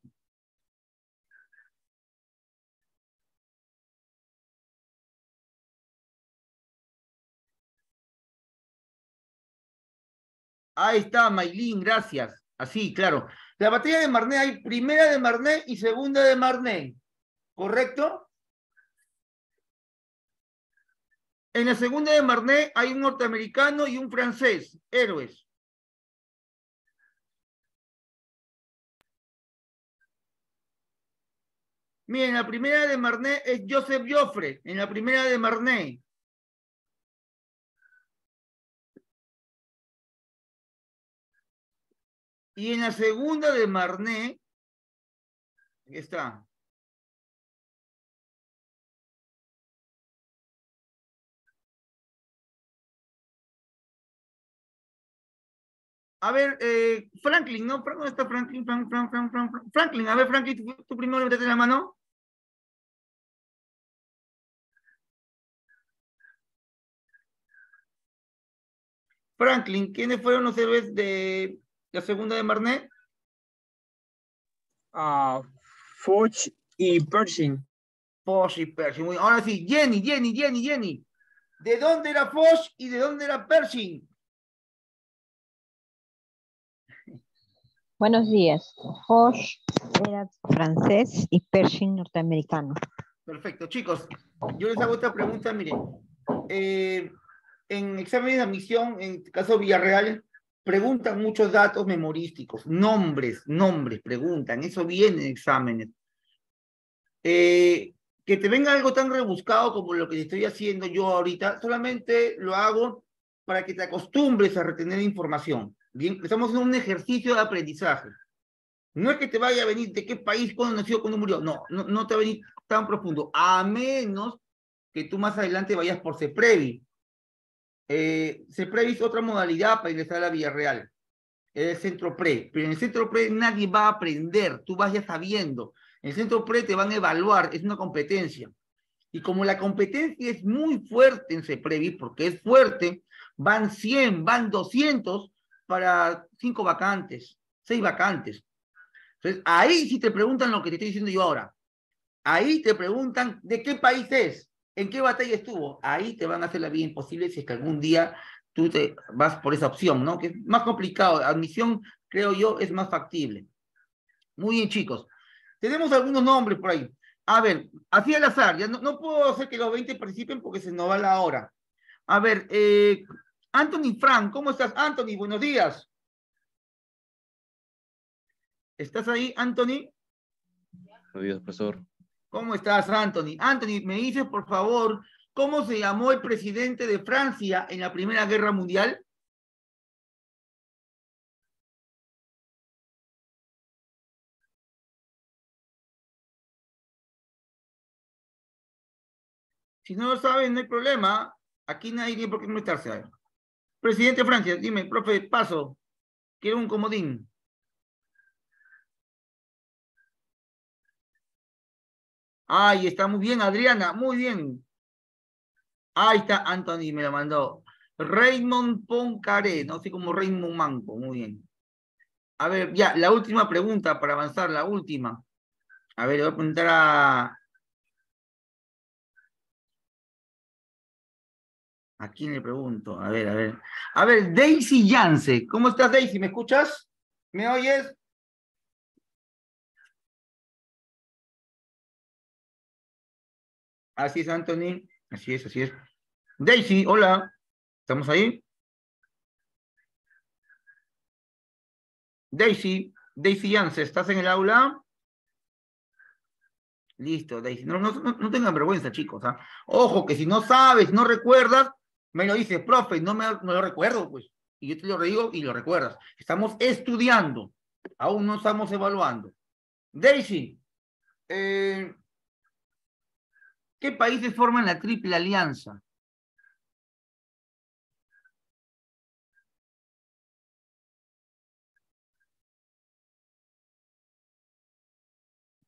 Ahí está, Maylin, gracias. Así, claro. La batalla de Marne, hay primera de Marne y segunda de Marne. ¿Correcto? En la segunda de Marne hay un norteamericano y un francés, héroes. Miren, la primera de Marne es Joseph Joffre, en la primera de Marne. Y en la segunda de Marne, aquí está. A ver, Franklin, ¿no? ¿Dónde está Franklin? Franklin, a ver, Franklin, tú primero metete la mano. Franklin, ¿quiénes fueron los héroes de la segunda de Marne? Foch y Pershing. Foch y Pershing. Ahora sí, Jenny. ¿De dónde era Foch y de dónde era Pershing? Buenos días. Foch era francés y Pershing norteamericano. Perfecto, chicos. Yo les hago esta pregunta, miren. En exámenes de admisión, en caso Villarreal, preguntan muchos datos memorísticos, nombres, preguntan, eso viene en exámenes. Que te venga algo tan rebuscado como lo que estoy haciendo yo ahorita, solamente lo hago para que te acostumbres a retener información. Bien, estamos en un ejercicio de aprendizaje. No es que te vaya a venir de qué país, cuándo nació, cuándo murió. No, no te va a venir tan profundo, a menos que tú más adelante vayas por CEPREVI. CEPREVI es otra modalidad para ingresar a la Villarreal. Es el centro pre, pero en el centro pre nadie va a aprender, tú vas ya sabiendo. En el centro pre te van a evaluar, es una competencia. Y como la competencia es muy fuerte en CEPREVI, porque es fuerte, van 100, van 200 para 5 vacantes, 6 vacantes. Entonces, ahí sí te preguntan lo que te estoy diciendo yo ahora. Ahí te preguntan de qué país es, en qué batalla estuvo. Ahí te van a hacer la vida imposible si es que algún día tú te vas por esa opción, ¿no? Que es más complicado. Admisión, creo yo, es más factible. Muy bien, chicos. Tenemos algunos nombres por ahí. A ver, así al azar, ya no puedo hacer que los 20 participen porque se nos va la hora. A ver, Anthony Frank, ¿cómo estás? Anthony, buenos días. ¿Estás ahí, Anthony? Buenos días, profesor. ¿Cómo estás, Anthony? Anthony, me dices, por favor, ¿cómo se llamó el presidente de Francia en la Primera Guerra Mundial? Si no lo saben, no hay problema. Aquí nadie tiene por qué molestarse. A ver. Presidente de Francia, dime, profe, paso. Quiero un comodín. Ahí está, muy bien, Adriana, muy bien. Ahí está, Anthony me lo mandó. Raymond Poincaré, no sé como Raymond Manco, muy bien. A ver, ya, la última pregunta para avanzar, la última. A ver, le voy a preguntar ¿A quién le pregunto? A ver, a ver. A ver, Daisy Yance. ¿Cómo estás, Daisy? ¿Me escuchas? ¿Me oyes? Así es, Anthony. Así es, así es. Daisy, hola. ¿Estamos ahí? Daisy Yance, ¿estás en el aula? Listo, Daisy. No tengan vergüenza, chicos. ¿Ah? Ojo, que si no sabes, no recuerdas, me lo dices, profe, no lo recuerdo, pues. Y yo te lo digo y lo recuerdas. Estamos estudiando. Aún no estamos evaluando. Daisy, ¿qué países forman la Triple Alianza?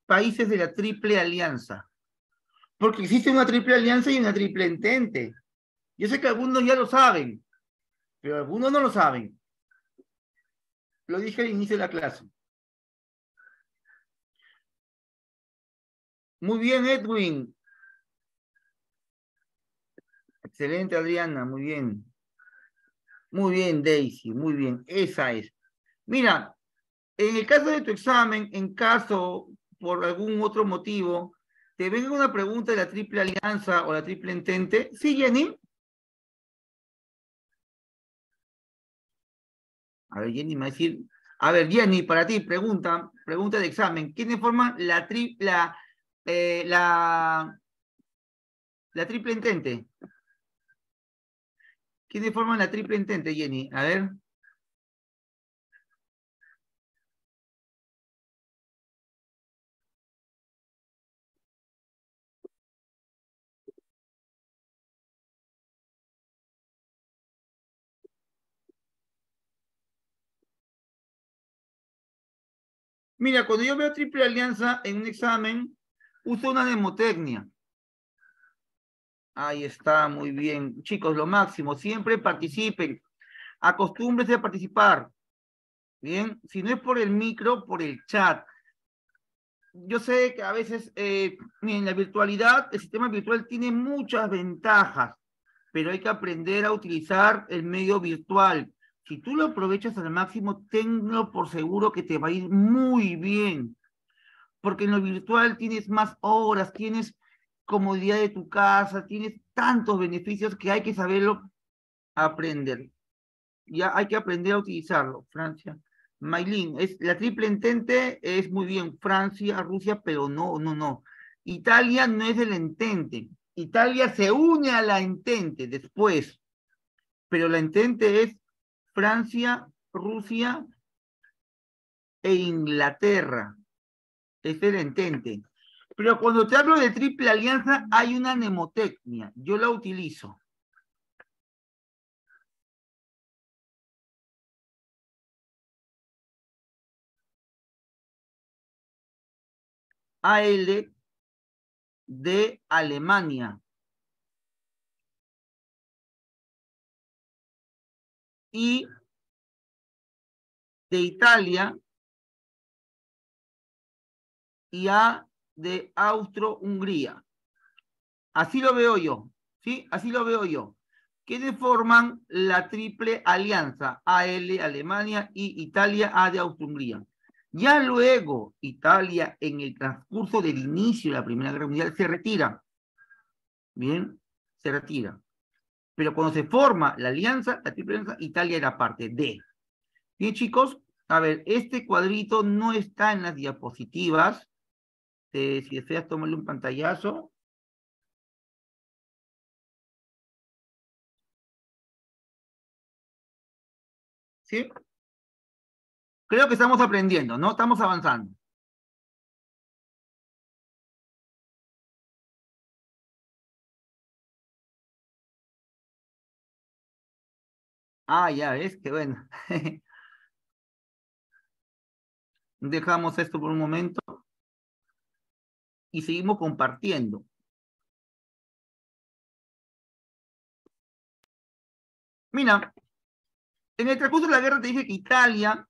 Países de la Triple Alianza. Porque existe una Triple Alianza y una Triple Entente. Yo sé que algunos ya lo saben, pero algunos no lo saben. Lo dije al inicio de la clase. Muy bien, Edwin. Excelente, Adriana, muy bien. Muy bien, Daisy, muy bien. Esa es. Mira, en el caso de tu examen, en caso por algún otro motivo, te venga una pregunta de la Triple Alianza o la Triple Entente. ¿Sí, Jenny? A ver, Jenny me va a decir. A ver, Jenny, para ti, pregunta de examen. ¿Quiénes forman la Triple Entente? ¿Quiénes forman la Triple Entente, Jenny? A ver. Mira, cuando yo veo Triple Alianza en un examen, uso una mnemotecnia. Ahí está, muy bien. Chicos, lo máximo, siempre participen. Acostúmbrense a participar. Bien, si no es por el micro, por el chat. Yo sé que a veces, miren, la virtualidad, el sistema virtual tiene muchas ventajas, pero hay que aprender a utilizar el medio virtual. Si tú lo aprovechas al máximo, tenlo por seguro que te va a ir muy bien, porque en lo virtual tienes más horas, tienes comodidad de tu casa, tienes tantos beneficios que hay que saberlo aprender. Ya hay que aprender a utilizarlo, Francia. Maylin, la triple entente es muy bien, Francia, Rusia, pero no. Italia no es el entente. Italia se une a la entente después, pero la entente es Francia, Rusia e Inglaterra. Es el entente. Pero cuando te hablo de triple alianza, hay una mnemotecnia. Yo la utilizo. AL de Alemania. Y de Italia y A de Austro-Hungría. Así lo veo yo, ¿sí? Así lo veo yo. ¿Quiénes forman la triple alianza? AL, Alemania y Italia, A de Austro-Hungría. Ya luego, Italia, en el transcurso del inicio de la Primera Guerra Mundial, se retira. Bien, se retira. Pero cuando se forma la alianza, la triple alianza, Italia era parte de. Bien, chicos, a ver, este cuadrito no está en las diapositivas. Si deseas, tómale un pantallazo. ¿Sí? Creo que estamos aprendiendo, ¿no? Estamos avanzando. Ah, ya ves, qué bueno. Dejamos esto por un momento y seguimos compartiendo. Mira, en el transcurso de la guerra te dije que Italia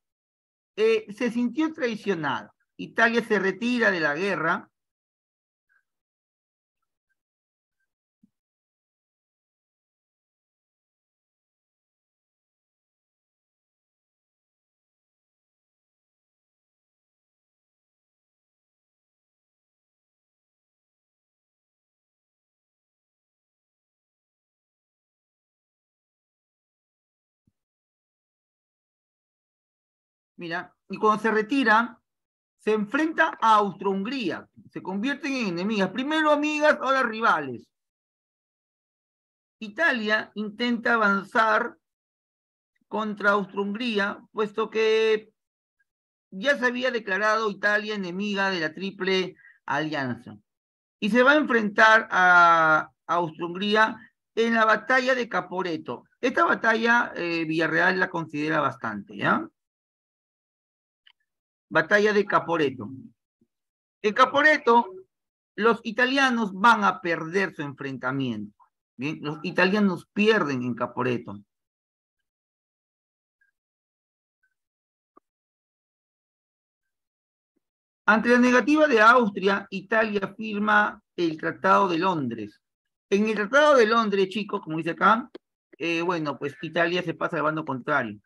se sintió traicionada. Italia se retira de la guerra. Mira, y cuando se retira, se enfrenta a Austro-Hungría. Se convierten en enemigas. Primero amigas, ahora rivales. Italia intenta avanzar contra Austro-Hungría, puesto que ya se había declarado Italia enemiga de la Triple Alianza. Y se va a enfrentar a Austro-Hungría en la batalla de Caporetto. Esta batalla Villarreal la considera bastante, ¿ya? Batalla de Caporetto. En Caporetto, los italianos van a perder su enfrentamiento. Bien, los italianos pierden en Caporetto. Ante la negativa de Austria, Italia firma el Tratado de Londres. En el Tratado de Londres, chicos, como dice acá, bueno, pues Italia se pasa al bando contrario.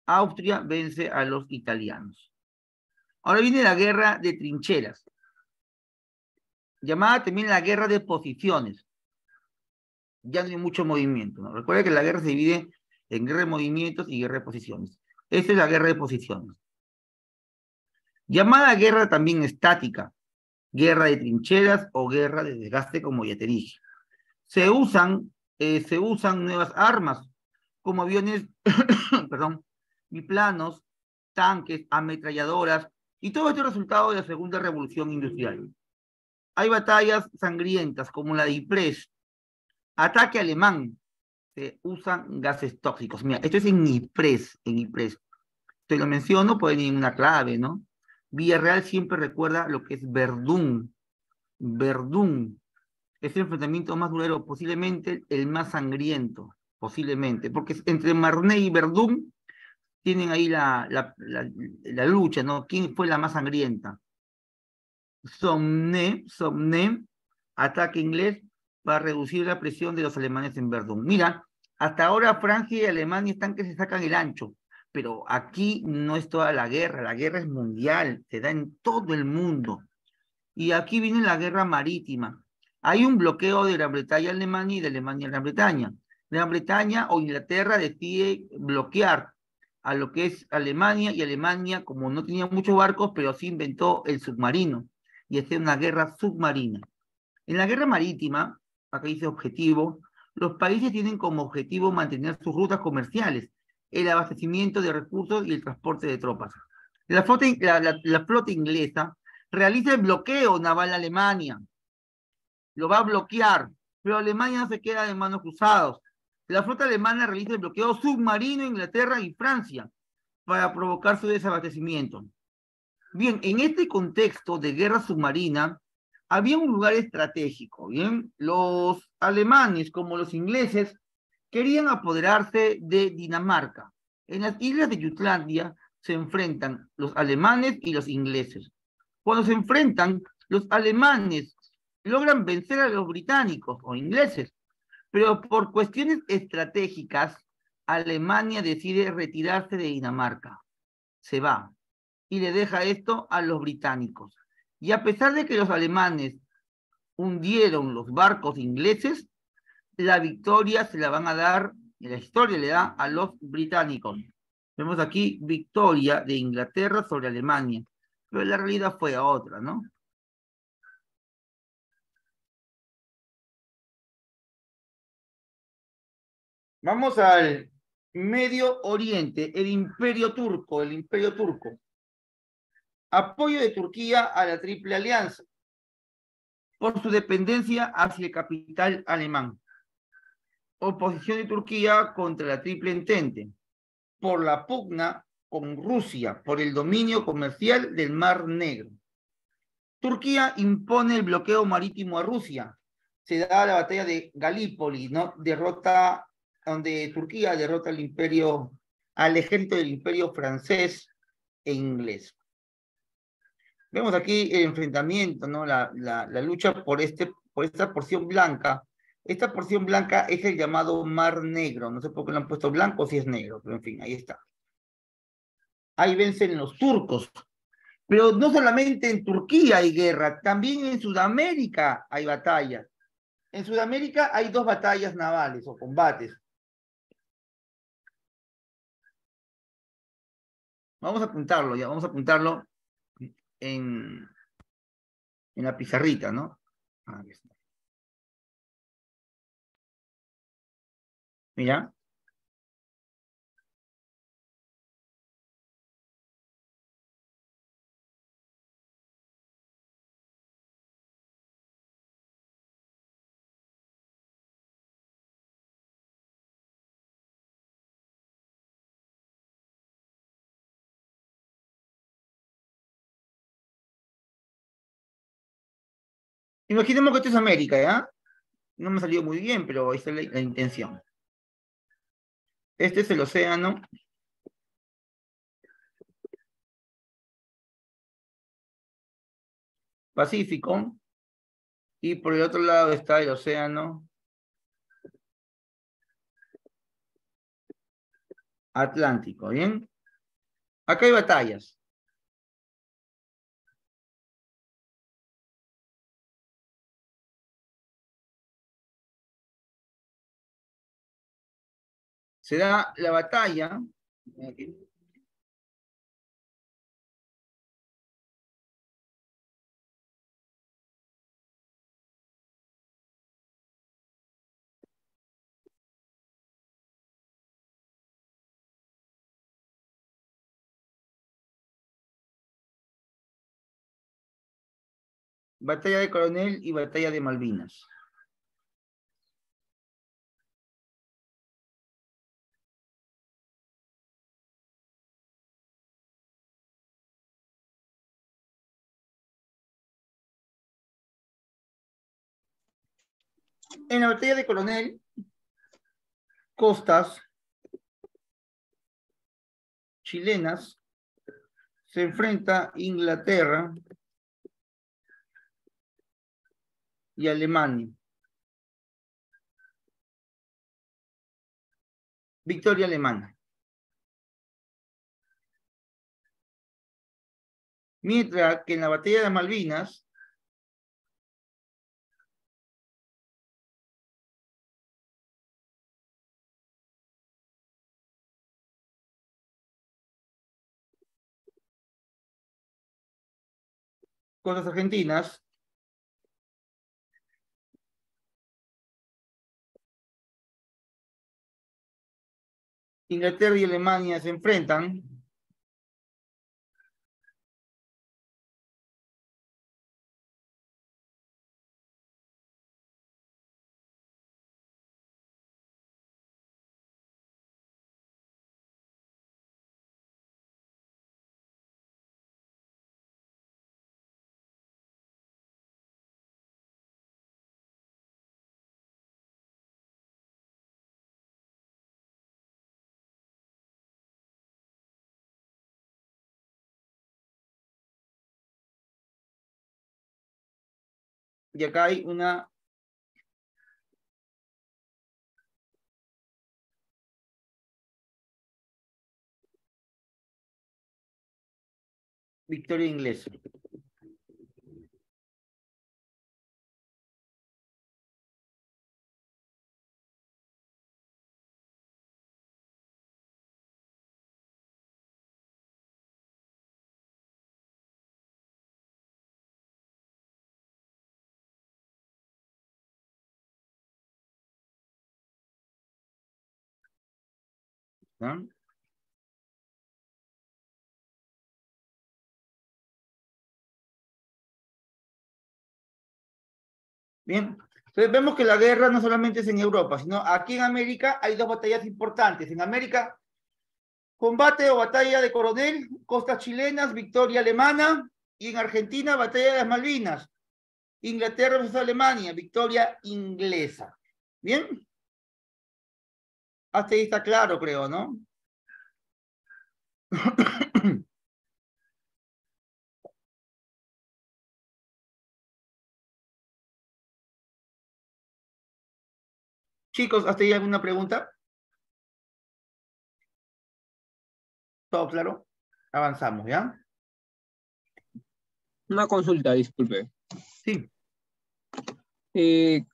Austria vence a los italianos. Ahora viene la guerra de trincheras, llamada también la guerra de posiciones. Ya no hay mucho movimiento, ¿no? Recuerda que la guerra se divide en guerra de movimientos y guerra de posiciones. Esta es la guerra de posiciones. Llamada guerra también estática, guerra de trincheras o guerra de desgaste, como ya te dije. Se usan nuevas armas, como aviones, perdón, biplanos, tanques, ametralladoras, y todo esto es resultado de la Segunda Revolución Industrial. Hay batallas sangrientas, como la de Ypres, ataque alemán, se usan gases tóxicos. Mira, esto es en Ypres, Te lo menciono, puede ir en una clave, ¿no? Villarreal siempre recuerda lo que es Verdún. Verdún es el enfrentamiento más duradero, posiblemente el más sangriento, posiblemente, porque entre Marnay y Verdún tienen ahí la lucha, ¿no? ¿Quién fue la más sangrienta? Somme, ataque inglés para reducir la presión de los alemanes en Verdún. Mira, hasta ahora Francia y Alemania están que se sacan el ancho, pero aquí no es toda la guerra es mundial, se da en todo el mundo. Y aquí viene la guerra marítima. Hay un bloqueo de Gran Bretaña a Alemania y de Alemania a Gran Bretaña. Gran Bretaña o Inglaterra decide bloquear a lo que es Alemania, y Alemania, como no tenía muchos barcos, pero sí inventó el submarino, y hace una guerra submarina. En la guerra marítima, acá dice objetivo, los países tienen como objetivo mantener sus rutas comerciales, el abastecimiento de recursos y el transporte de tropas. La flota inglesa realiza el bloqueo naval a Alemania, lo va a bloquear, pero Alemania no se queda de manos cruzadas. La flota alemana realiza el bloqueo submarino a Inglaterra y Francia para provocar su desabastecimiento. Bien, en este contexto de guerra submarina, había un lugar estratégico, ¿bien? Los alemanes, como los ingleses, querían apoderarse de Dinamarca. En las islas de Jutlandia se enfrentan los alemanes y los ingleses. Cuando se enfrentan, los alemanes logran vencer a los británicos o ingleses, pero por cuestiones estratégicas, Alemania decide retirarse de Dinamarca. Se va y le deja esto a los británicos. Y a pesar de que los alemanes hundieron los barcos ingleses, la victoria se la van a dar, y la historia le da a los británicos. Vemos aquí victoria de Inglaterra sobre Alemania, pero la realidad fue otra, ¿no? Vamos al Medio Oriente, el Imperio Turco, Apoyo de Turquía a la Triple Alianza por su dependencia hacia el capital alemán. Oposición de Turquía contra la Triple Entente por la pugna con Rusia por el dominio comercial del Mar Negro. Turquía impone el bloqueo marítimo a Rusia. Se da la batalla de Galípoli, ¿no? Donde Turquía derrota al ejército del imperio francés e inglés. Vemos aquí el enfrentamiento, ¿no? La lucha por esta porción blanca. Esta porción blanca es el llamado Mar Negro. No sé por qué lo han puesto blanco o si es negro, pero en fin, ahí está. Ahí vencen los turcos. Pero no solamente en Turquía hay guerra, también en Sudamérica hay batallas. En Sudamérica hay 2 batallas navales o combates. Vamos a apuntarlo ya, vamos a apuntarlo en la pizarrita, ¿no? Ahí está. Mira. Imaginemos que esto es América, ¿ya? No me salió muy bien, pero esa es la intención. Este es el océano Pacífico y por el otro lado está el océano Atlántico, ¿bien? Acá hay batallas. Se da la batalla. Batalla de Coronel y batalla de Malvinas. En la batalla de Coronel, costas chilenas se enfrenta Inglaterra y Alemania. Victoria alemana. Mientras que en la batalla de Malvinas, cosas argentinas. Inglaterra y Alemania se enfrentan. Y acá hay una victoria inglesa. ¿No? Bien, entonces vemos que la guerra no solamente es en Europa, sino aquí en América hay dos batallas importantes. En América, combate o batalla de Coronel, costas chilenas, victoria alemana, y en Argentina, batalla de las Malvinas, Inglaterra versus Alemania, victoria inglesa. Bien, hasta ahí está claro, creo, ¿no? Chicos, ¿hasta ahí alguna pregunta? ¿Todo claro? Avanzamos, ¿ya? Una consulta, disculpe. Sí.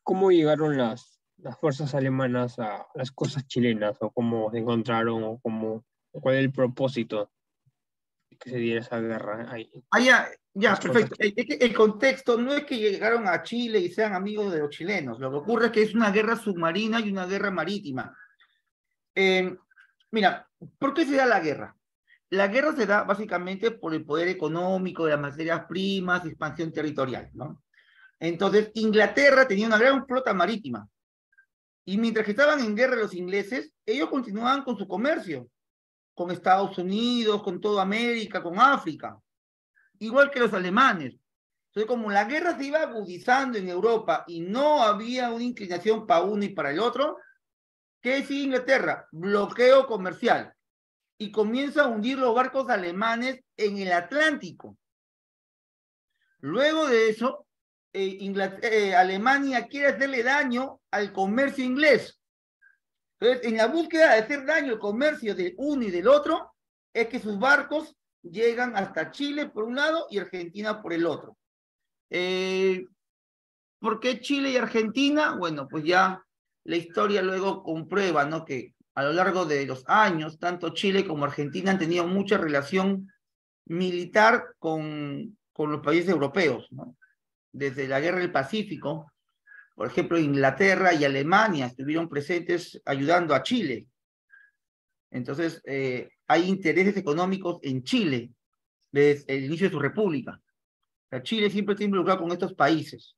¿Cómo llegaron las fuerzas alemanas a las costas chilenas? ¿O cómo se encontraron? ¿Cuál es el propósito de que se diera esa guerra ahí? Ah, ya, Las costas perfecto. El contexto no es que llegaron a Chile y sean amigos de los chilenos. Lo que ocurre es que es una guerra submarina y una guerra marítima. Mira, ¿por qué se da la guerra? La guerra se da básicamente por el poder económico de las materias primas, expansión territorial, ¿no? Entonces, Inglaterra tenía una gran flota marítima. Y mientras que estaban en guerra los ingleses, ellos continuaban con su comercio, con Estados Unidos, con toda América, con África, igual que los alemanes. Entonces, como la guerra se iba agudizando en Europa y no había una inclinación para uno y para el otro, ¿qué decía Inglaterra? Bloqueo comercial. Y comienza a hundir los barcos alemanes en el Atlántico. Luego de eso, Alemania quiere hacerle daño al comercio inglés. Entonces, en la búsqueda de hacer daño al comercio del uno y del otro, es que sus barcos llegan hasta Chile por un lado y Argentina por el otro. ¿Por qué Chile y Argentina? Bueno, pues ya la historia luego comprueba, ¿no? Que a lo largo de los años, tanto Chile como Argentina han tenido mucha relación militar con los países europeos, ¿no? Desde la Guerra del Pacífico, por ejemplo, Inglaterra y Alemania estuvieron presentes ayudando a Chile. Entonces, hay intereses económicos en Chile desde el inicio de su república. O sea, Chile siempre está involucrado con estos países.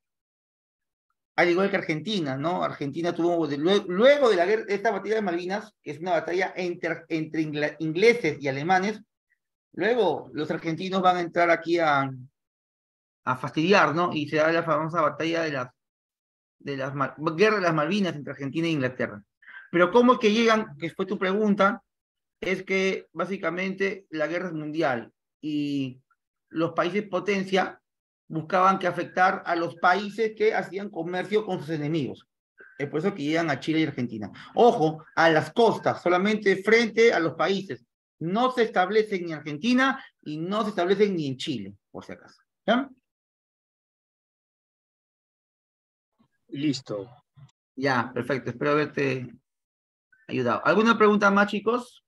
Al igual que Argentina, ¿no? Argentina tuvo, luego de la guerra, esta batalla de Malvinas, que es una batalla entre ingleses y alemanes, luego los argentinos van a entrar aquí a fastidiar, ¿no? Y se da la famosa batalla guerra de las Malvinas entre Argentina e Inglaterra. Pero ¿cómo es que llegan? Que fue tu pregunta, es que básicamente la guerra es mundial y los países potencia buscaban que afectar a los países que hacían comercio con sus enemigos. Es por eso que llegan a Chile y Argentina. Ojo, a las costas, solamente frente a los países. No se establecen ni en Argentina y no se establecen ni en Chile, por si acaso. ¿Ya? Listo. Ya, perfecto. Espero haberte ayudado. ¿Alguna pregunta más, chicos?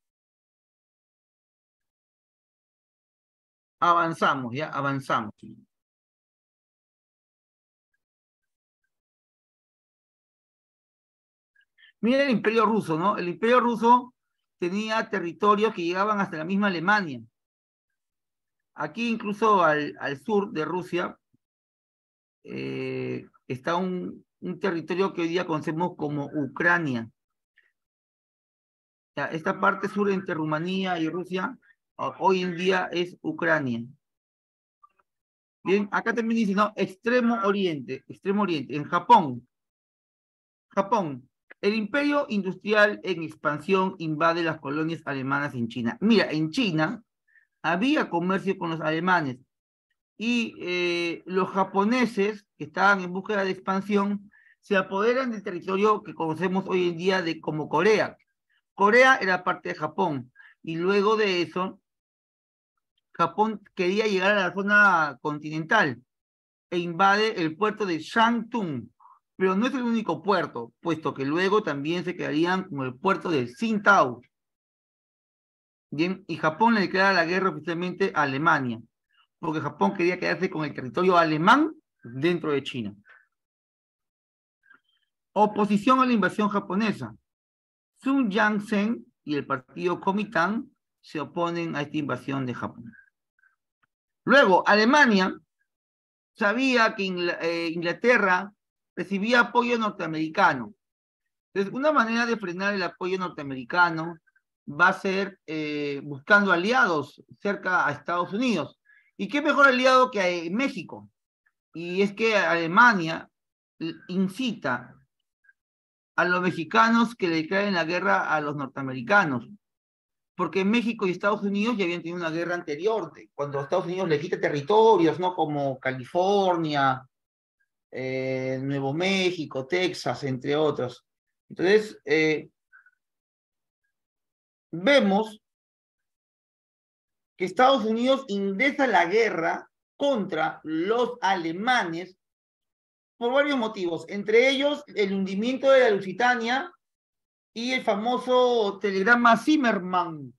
Avanzamos, ya, avanzamos. Mira el Imperio Ruso, ¿no? El Imperio Ruso tenía territorios que llegaban hasta la misma Alemania. Aquí incluso al sur de Rusia está un territorio que hoy día conocemos como Ucrania. Ya, esta parte sur entre Rumanía y Rusia hoy en día es Ucrania. Bien, acá también dice, no, Extremo Oriente, en Japón. El imperio industrial en expansión invade las colonias alemanas en China. Mira, en China había comercio con los alemanes y los japoneses que estaban en búsqueda de expansión se apoderan del territorio que conocemos hoy en día como Corea. Corea era parte de Japón y luego de eso Japón quería llegar a la zona continental e invade el puerto de Shantung, pero no es el único puerto, puesto que luego también se quedarían con el puerto de Tsingtao. Bien, y Japón le declara la guerra oficialmente a Alemania, porque Japón quería quedarse con el territorio alemán dentro de China. Oposición a la invasión japonesa. Sun Yat-sen y el partido Kuomintang se oponen a esta invasión de Japón. Luego, Alemania sabía que Inglaterra recibía apoyo norteamericano. Entonces, una manera de frenar el apoyo norteamericano va a ser buscando aliados cerca a Estados Unidos. ¿Y qué mejor aliado que México? Y es que Alemania incita a los mexicanos que le declaren la guerra a los norteamericanos, porque México y Estados Unidos ya habían tenido una guerra anterior, cuando Estados Unidos le quita territorios, ¿no? Como California, Nuevo México, Texas, entre otros. Entonces, vemos que Estados Unidos ingresa la guerra contra los alemanes por varios motivos, entre ellos el hundimiento de la Lusitania y el famoso telegrama Zimmermann.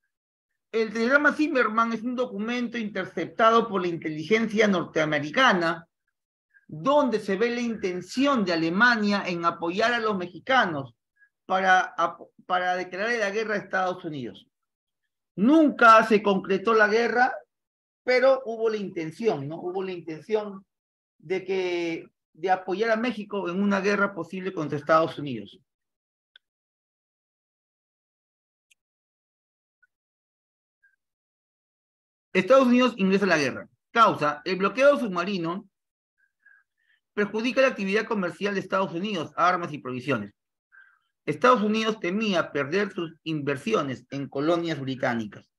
El telegrama Zimmermann es un documento interceptado por la inteligencia norteamericana donde se ve la intención de Alemania en apoyar a los mexicanos para declarar la guerra a Estados Unidos. Nunca se concretó la guerra, pero hubo la intención, ¿no? Hubo la intención de apoyar a México en una guerra posible contra Estados Unidos. Estados Unidos ingresa a la guerra. Causa, el bloqueo submarino perjudica la actividad comercial de Estados Unidos, armas y provisiones. Estados Unidos temía perder sus inversiones en colonias británicas.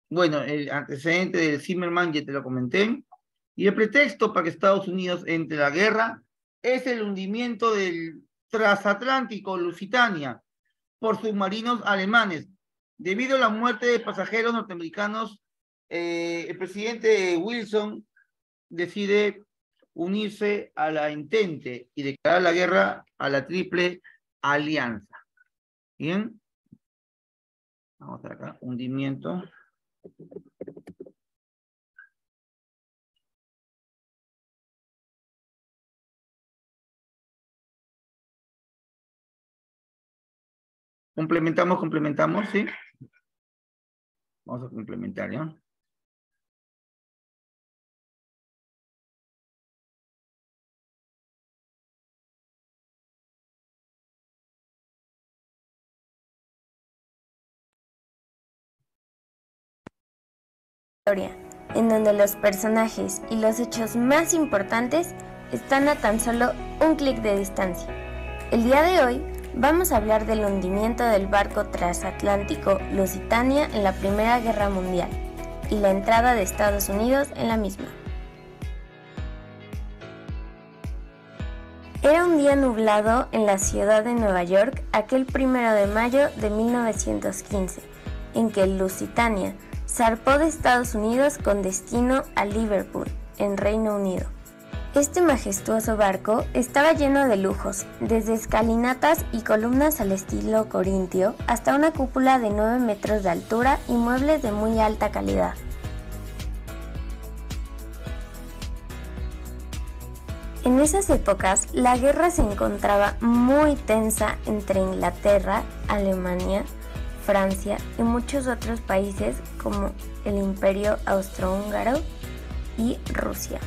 Bueno, el antecedente del Zimmermann ya te lo comenté. Y el pretexto para que Estados Unidos entre a la guerra es el hundimiento del transatlántico Lusitania por submarinos alemanes. Debido a la muerte de pasajeros norteamericanos, el presidente Wilson decide unirse a la Entente y declarar la guerra a la Triple Alianza. Bien. Vamos a ver acá, hundimiento. Complementamos, ¿sí? Vamos a complementar, ¿ya? En donde los personajes y los hechos más importantes están a tan solo un clic de distancia. El día de hoy vamos a hablar del hundimiento del barco transatlántico Lusitania en la Primera Guerra Mundial y la entrada de Estados Unidos en la misma. Era un día nublado en la ciudad de Nueva York aquel 1 de mayo de 1915, en que el Lusitania zarpó de Estados Unidos con destino a Liverpool, en Reino Unido. Este majestuoso barco estaba lleno de lujos, desde escalinatas y columnas al estilo corintio hasta una cúpula de 9 metros de altura y muebles de muy alta calidad. En esas épocas, la guerra se encontraba muy tensa entre Inglaterra, Alemania, Francia y muchos otros países como el Imperio Austrohúngaro y Rusia.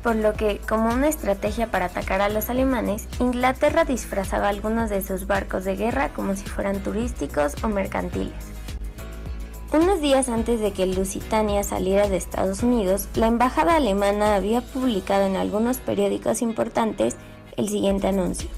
Por lo que, como una estrategia para atacar a los alemanes, Inglaterra disfrazaba algunos de sus barcos de guerra como si fueran turísticos o mercantiles. Unos días antes de que el Lusitania saliera de Estados Unidos, la embajada alemana había publicado en algunos periódicos importantes el siguiente anuncio.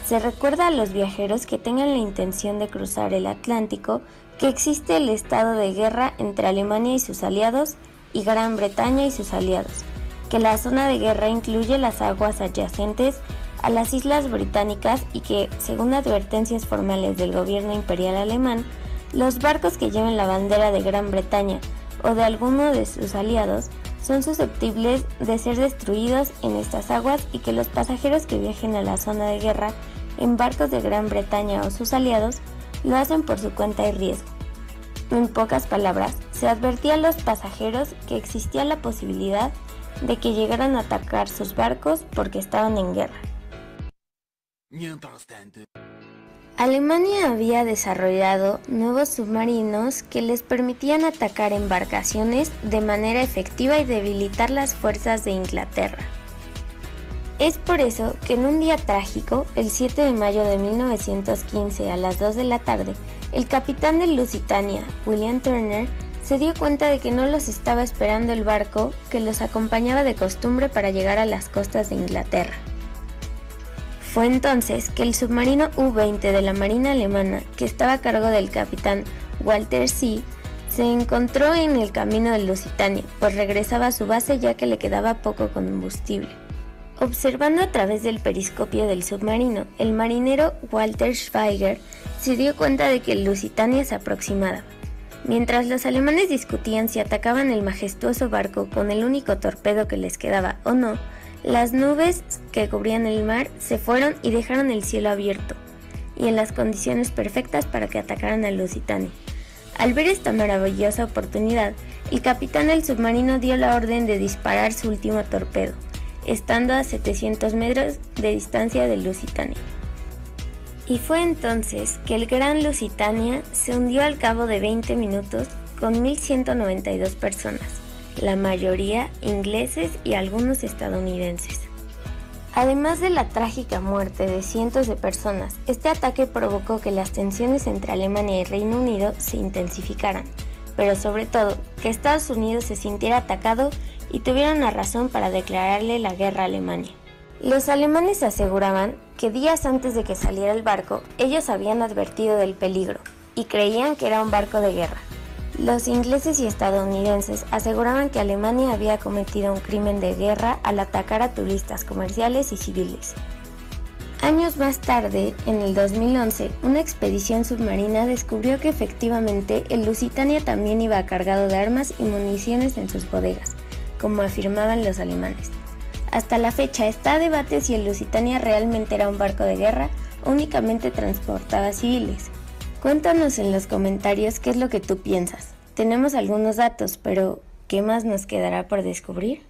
Se recuerda a los viajeros que tengan la intención de cruzar el Atlántico que existe el estado de guerra entre Alemania y sus aliados y Gran Bretaña y sus aliados, que la zona de guerra incluye las aguas adyacentes a las islas británicas y que, según advertencias formales del gobierno imperial alemán, los barcos que lleven la bandera de Gran Bretaña o de alguno de sus aliados son susceptibles de ser destruidos en estas aguas y que los pasajeros que viajen a la zona de guerra en barcos de Gran Bretaña o sus aliados lo hacen por su cuenta y riesgo. En pocas palabras, se advertía a los pasajeros que existía la posibilidad de que llegaran a atacar sus barcos porque estaban en guerra. Alemania había desarrollado nuevos submarinos que les permitían atacar embarcaciones de manera efectiva y debilitar las fuerzas de Inglaterra. Es por eso que en un día trágico, el 7 de mayo de 1915 a las 2 de la tarde, el capitán del Lusitania, William Turner, se dio cuenta de que no los estaba esperando el barco que los acompañaba de costumbre para llegar a las costas de Inglaterra. Fue entonces que el submarino U-20 de la Marina Alemana, que estaba a cargo del capitán Walter See, se encontró en el camino del Lusitania, pues regresaba a su base ya que le quedaba poco combustible. Observando a través del periscopio del submarino, el marinero Walter Schweiger se dio cuenta de que el Lusitania se aproximaba. Mientras los alemanes discutían si atacaban el majestuoso barco con el único torpedo que les quedaba o no, las nubes que cubrían el mar se fueron y dejaron el cielo abierto, y en las condiciones perfectas para que atacaran al Lusitania. Al ver esta maravillosa oportunidad, el capitán del submarino dio la orden de disparar su último torpedo, estando a 700 metros de distancia del Lusitania. Y fue entonces que el Gran Lusitania se hundió al cabo de 20 minutos con 1.192 personas, la mayoría ingleses y algunos estadounidenses. Además de la trágica muerte de cientos de personas, este ataque provocó que las tensiones entre Alemania y Reino Unido se intensificaran, pero sobre todo que Estados Unidos se sintiera atacado y tuviera una razón para declararle la guerra a Alemania. Los alemanes aseguraban que días antes de que saliera el barco, ellos habían advertido del peligro y creían que era un barco de guerra. Los ingleses y estadounidenses aseguraban que Alemania había cometido un crimen de guerra al atacar a turistas comerciales y civiles. Años más tarde, en el 2011, una expedición submarina descubrió que efectivamente el Lusitania también iba cargado de armas y municiones en sus bodegas, como afirmaban los alemanes. Hasta la fecha está a debate si el Lusitania realmente era un barco de guerra o únicamente transportaba civiles. Cuéntanos en los comentarios qué es lo que tú piensas. Tenemos algunos datos, pero ¿qué más nos quedará por descubrir?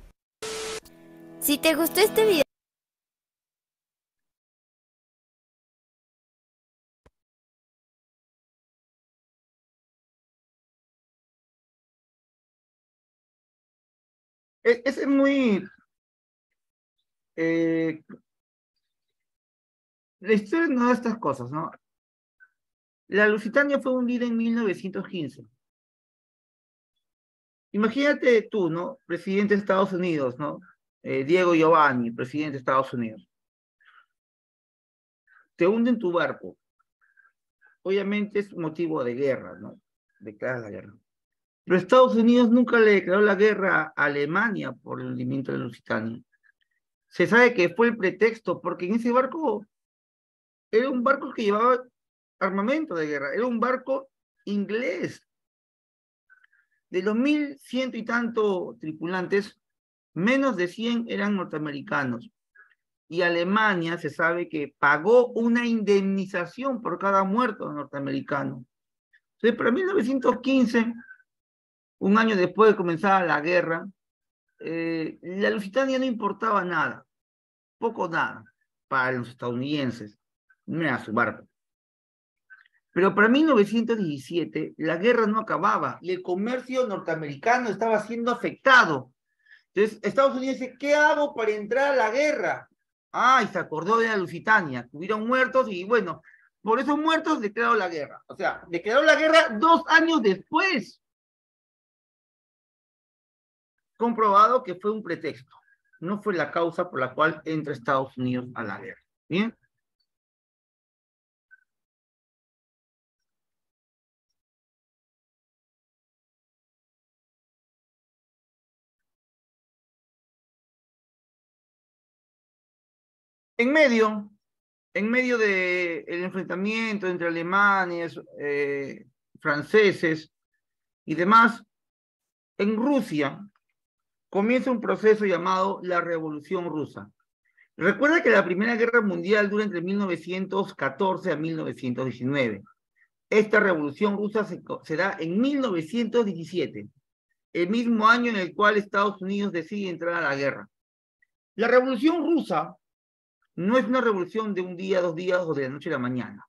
Si te gustó este video, Es muy... la historia no da estas cosas, ¿no? La Lusitania fue hundida en 1915. Imagínate tú, ¿no? Presidente de Estados Unidos, ¿no? Diego Giovanni, presidente de Estados Unidos. Te hunden tu barco. Obviamente es motivo de guerra, ¿no? Declaras la guerra. Pero Estados Unidos nunca le declaró la guerra a Alemania por el hundimiento de la Lusitania. Se sabe que fue el pretexto, porque en ese barco era un barco que llevaba armamento de guerra, era un barco inglés. De los 1.100 y tanto tripulantes, menos de 100 eran norteamericanos. Y Alemania se sabe que pagó una indemnización por cada muerto norteamericano. Entonces, para 1915, un año después de comenzar la guerra, la Lusitania no importaba nada. poco o nada para los estadounidenses, no era su barco. Pero para 1917 la guerra no acababa y el comercio norteamericano estaba siendo afectado. Entonces Estados Unidos dice, ¿qué hago para entrar a la guerra? Ah, y se acordó de la Lusitania, hubieron muertos y bueno, por esos muertos declaró la guerra. O sea, declaró la guerra 2 años después. Comprobado que fue un pretexto, no fue la causa por la cual entra Estados Unidos a la guerra. ¿Bien? En medio, en medio del enfrentamiento entre alemanes, franceses y demás, en Rusia comienza un proceso llamado la Revolución Rusa. Recuerda que la Primera Guerra Mundial dura entre 1914 a 1919. Esta Revolución Rusa se da en 1917, el mismo año en el cual Estados Unidos decide entrar a la guerra. La Revolución Rusa no es una revolución de un día, 2 días o de la noche a la mañana.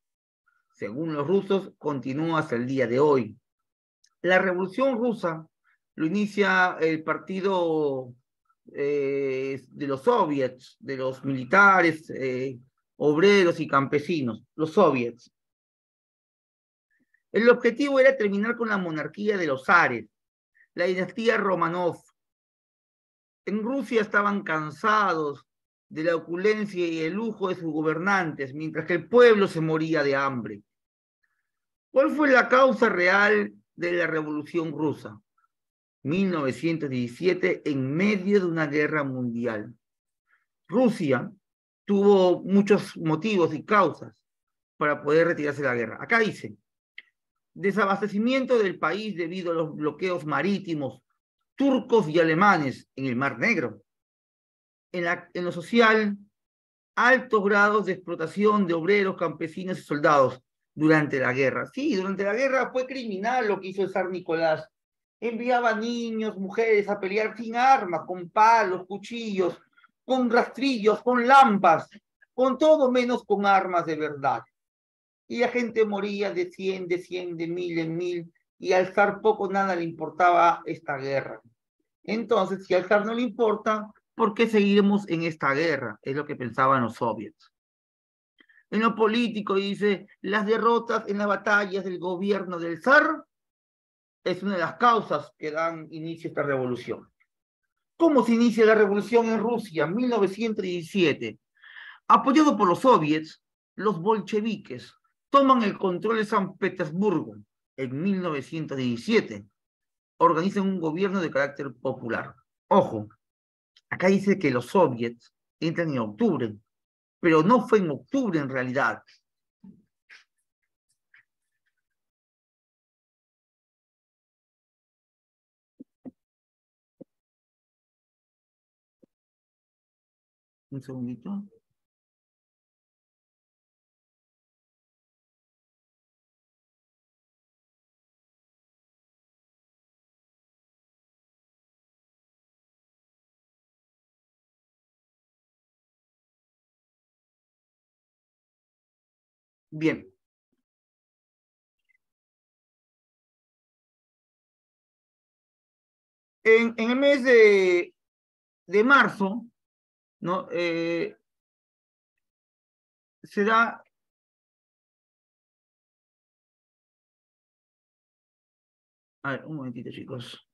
Según los rusos, continúa hasta el día de hoy. La Revolución Rusa lo inicia el partido de los soviets, de los militares, obreros y campesinos, los soviets. El objetivo era terminar con la monarquía de los zares, la dinastía Romanov. En Rusia estaban cansados de la opulencia y el lujo de sus gobernantes, mientras que el pueblo se moría de hambre. ¿Cuál fue la causa real de la Revolución Rusa? 1917, en medio de una guerra mundial. Rusia tuvo muchos motivos y causas para poder retirarse de la guerra. Acá dice, desabastecimiento del país debido a los bloqueos marítimos turcos y alemanes en el Mar Negro. En lo social, altos grados de explotación de obreros, campesinos y soldados durante la guerra. Sí, durante la guerra fue criminal lo que hizo el zar Nicolás. Enviaba niños, mujeres a pelear sin armas, con palos, cuchillos, con rastrillos, con lampas, con todo menos con armas de verdad. Y la gente moría de 100, de 1000 en 1000, y al zar poco nada le importaba esta guerra. Entonces, si al zar no le importa, ¿por qué seguiremos en esta guerra? Es lo que pensaban los soviets. En lo político dice, las derrotas en las batallas del gobierno del zar es una de las causas que dan inicio a esta revolución. ¿Cómo se inicia la revolución en Rusia? 1917. Apoyado por los soviets, los bolcheviques toman el control de San Petersburgo en 1917. Organizan un gobierno de carácter popular. Ojo, acá dice que los soviets entran en octubre, pero no fue en octubre en realidad. Un segundito. Bien. En el mes de marzo, ¿no? Se da a ver, un momentito, chicos.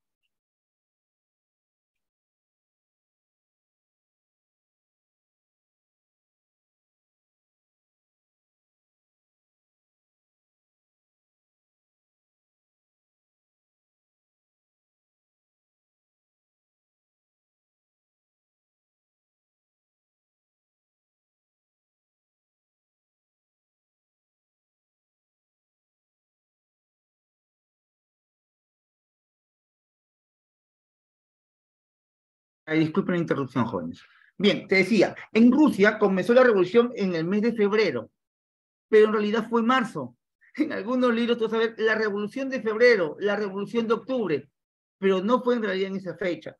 Ay, disculpen la interrupción, jóvenes. Bien, te decía, en Rusia comenzó la revolución en el mes de febrero, pero en realidad fue marzo. En algunos libros tú vas a ver la revolución de febrero, la revolución de octubre, pero no fue en realidad en esa fecha,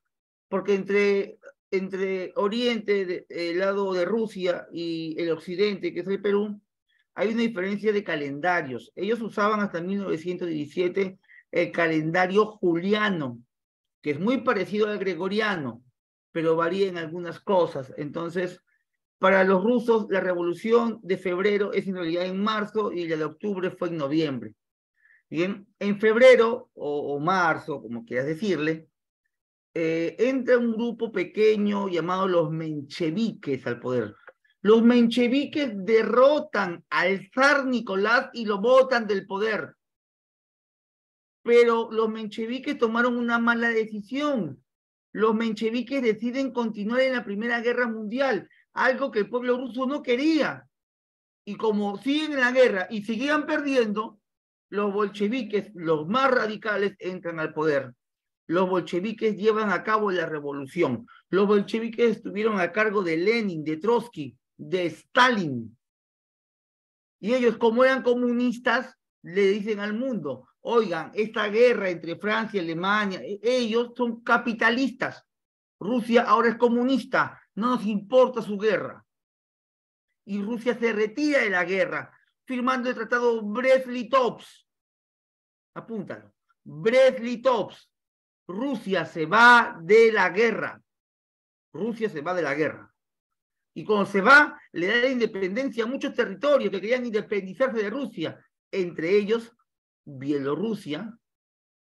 porque entre entre Oriente, el lado de Rusia, y el Occidente, que es el Perú, hay una diferencia de calendarios. Ellos usaban hasta 1917 el calendario juliano, que es muy parecido al gregoriano, pero varía en algunas cosas. Entonces, para los rusos, la revolución de febrero es en realidad en marzo y la de octubre fue en noviembre. Bien, en febrero o marzo, como quieras decirle, entra un grupo pequeño llamado los mencheviques al poder. Los mencheviques derrotan al zar Nicolás y lo botan del poder. Pero los mencheviques tomaron una mala decisión. Los mencheviques deciden continuar en la Primera Guerra Mundial, algo que el pueblo ruso no quería. Y como siguen en la guerra y seguían perdiendo, los bolcheviques, los más radicales, entran al poder. Los bolcheviques llevan a cabo la revolución. Los bolcheviques estuvieron a cargo de Lenin, de Trotsky, de Stalin. Y ellos, como eran comunistas, le dicen al mundo, oigan, esta guerra entre Francia y Alemania, ellos son capitalistas. Rusia ahora es comunista, no nos importa su guerra. Y Rusia se retira de la guerra, firmando el tratado Brest-Litovsk. Apúntalo. Brest-Litovsk. Rusia se va de la guerra. Rusia se va de la guerra. Y cuando se va, le da la independencia a muchos territorios que querían independizarse de Rusia, entre ellos Bielorrusia,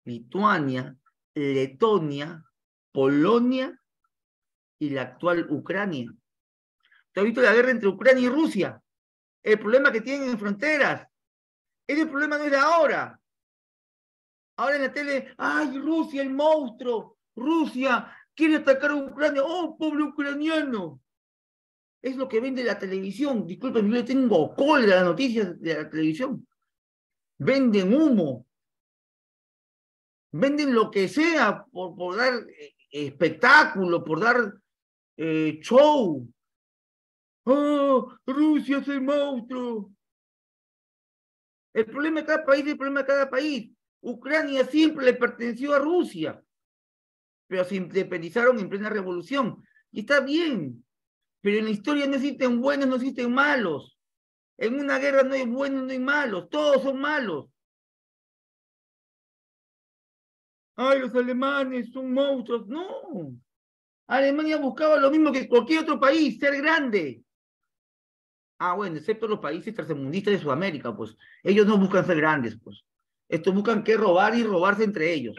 Lituania, Letonia, Polonia y la actual Ucrania. ¿Te has visto la guerra entre Ucrania y Rusia? El problema que tienen en fronteras. Ese problema no es de ahora. Ahora en la tele, ¡ay, Rusia, el monstruo! Rusia quiere atacar a Ucrania. ¡Oh, pobre ucraniano! Es lo que vende la televisión. Disculpen, yo le tengo cólera a las noticias de la televisión. Venden humo. Venden lo que sea por dar espectáculo, por dar show. ¡Oh, Rusia es el monstruo! El problema de cada país es el problema de cada país. Ucrania siempre le perteneció a Rusia, pero se independizaron en plena revolución. Y está bien, pero en la historia no existen buenos, no existen malos. En una guerra no hay buenos, no hay malos, todos son malos. ¡Ay, los alemanes son monstruos! No. Alemania buscaba lo mismo que cualquier otro país, ser grande. Ah, bueno, excepto los países tercermundistas de Sudamérica, pues. Ellos no buscan ser grandes, pues. Estos buscan que robar y robarse entre ellos.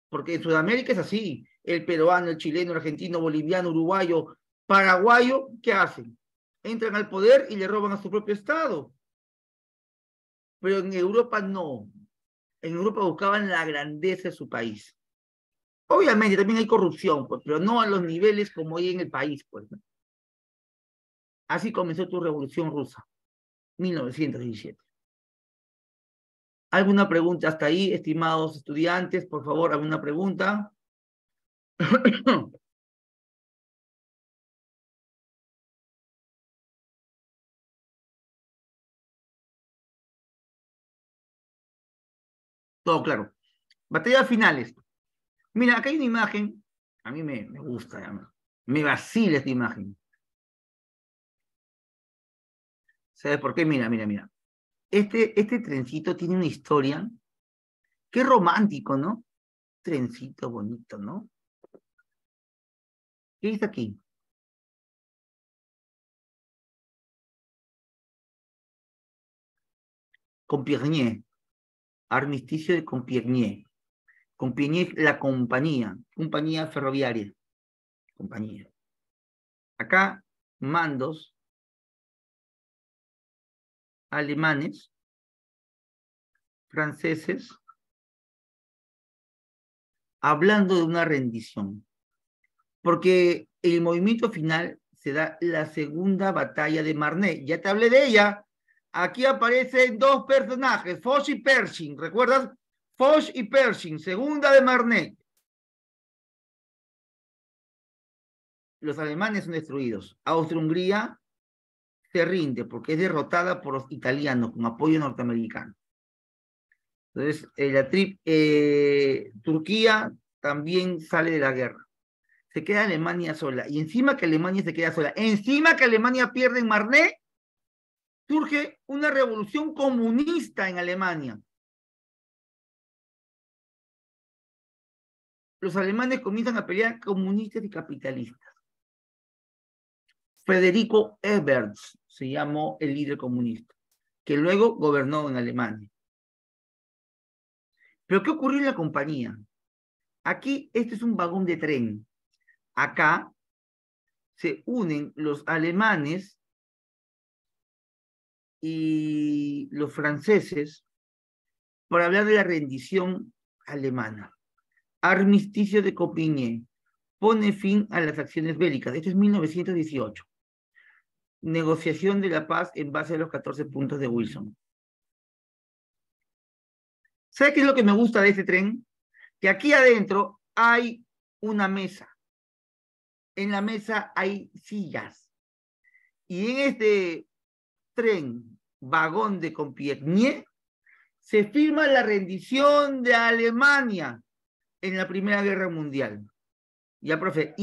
Porque en Sudamérica es así. El peruano, el chileno, el argentino, boliviano, uruguayo, paraguayo, ¿qué hacen? Entran al poder y le roban a su propio estado. Pero en Europa no. En Europa buscaban la grandeza de su país. Obviamente también hay corrupción, pues, pero no a los niveles como hay en el país, pues. Así comenzó tu revolución rusa, 1917. ¿Alguna pregunta hasta ahí, estimados estudiantes? Por favor, ¿alguna pregunta? Todo claro. Batallas finales. Mira, acá hay una imagen. A mí me gusta, me vacila esta imagen. ¿Sabes por qué? Mira, mira, mira. Este trencito tiene una historia. Qué romántico, ¿no? Trencito bonito, ¿no? ¿Qué dice aquí? Compiègne. Armisticio de Compiègne. Compiègne es la compañía ferroviaria. Compañía. Acá, mandos alemanes, franceses, hablando de una rendición. Porque el movimiento final se da la segunda batalla de Marne. Ya te hablé de ella. Aquí aparecen dos personajes, Foch y Pershing. ¿Recuerdas? Foch y Pershing, segunda de Marne. Los alemanes son destruidos. Austria-Hungría se rinde porque es derrotada por los italianos con apoyo norteamericano. Entonces, Turquía también sale de la guerra. se queda Alemania sola. Y encima que Alemania se queda sola, encima que Alemania pierde en Marne, surge una revolución comunista en Alemania. Los alemanes comienzan a pelear comunistas y capitalistas. Federico Eberts se llamó el líder comunista, que luego gobernó en Alemania. ¿Pero qué ocurrió en la compañía? Aquí, este es un vagón de tren. Acá se unen los alemanes y los franceses para hablar de la rendición alemana. Armisticio de Copiñé pone fin a las acciones bélicas. Esto es 1918. Negociación de la paz en base a los 14 puntos de Wilson. ¿Sabe qué es lo que me gusta de este tren? Que aquí adentro hay una mesa. En la mesa hay sillas. Y en este tren, vagón de Compiègne, se firma la rendición de Alemania en la Primera Guerra Mundial. Ya, profe,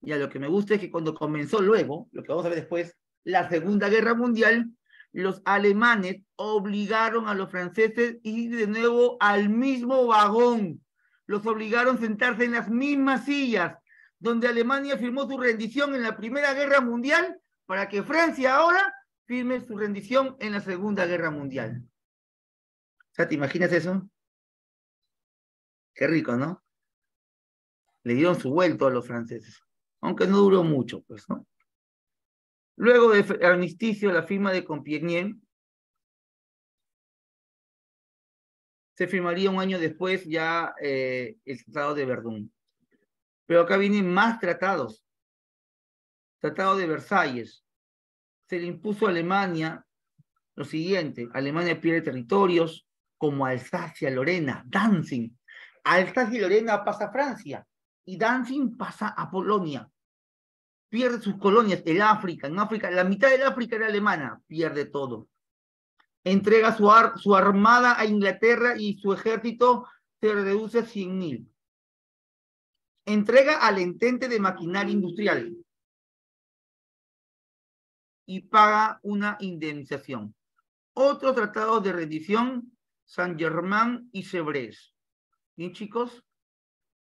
ya lo que me gusta es que cuando comenzó luego, lo que vamos a ver después, la Segunda Guerra Mundial, los alemanes obligaron a los franceses a ir de nuevo al mismo vagón. Los obligaron a sentarse en las mismas sillas, donde Alemania firmó su rendición en la Primera Guerra Mundial, para que Francia ahora firme su rendición en la Segunda Guerra Mundial. O sea, ¿te imaginas eso? Qué rico, ¿no? Le dieron su vuelto a los franceses, aunque no duró mucho, pues, ¿no? Luego del armisticio, la firma de Compiègne, se firmaría un año después ya el Tratado de Verdún. Pero acá vienen más tratados. Tratado de Versalles. Se le impuso a Alemania lo siguiente: Alemania pierde territorios como Alsacia-Lorena, Danzig. Alsacia-Lorena pasa a Francia y Danzig pasa a Polonia. Pierde sus colonias, en África, la mitad del África era alemana, pierde todo. Entrega su armada a Inglaterra y su ejército se reduce a 100.000. Entrega al Entente de Maquinaria Industrial y paga una indemnización. Otros tratados de rendición, Saint-Germain y Sèvres. ¿Bien, chicos?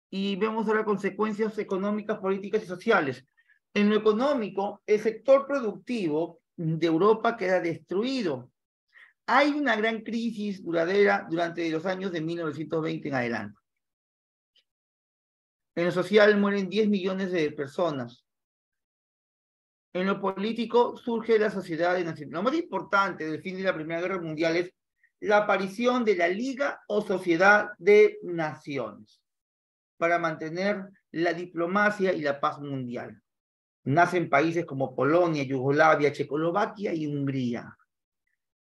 Y vemos ahora consecuencias económicas, políticas y sociales. En lo económico, el sector productivo de Europa queda destruido. Hay una gran crisis duradera durante los años de 1920 en adelante. En lo social mueren 10 millones de personas. En lo político surge la Sociedad de Naciones. Lo más importante del fin de la Primera Guerra Mundial es la aparición de la Liga o Sociedad de Naciones para mantener la diplomacia y la paz mundial. Nacen países como Polonia, Yugoslavia, Checoslovaquia y Hungría.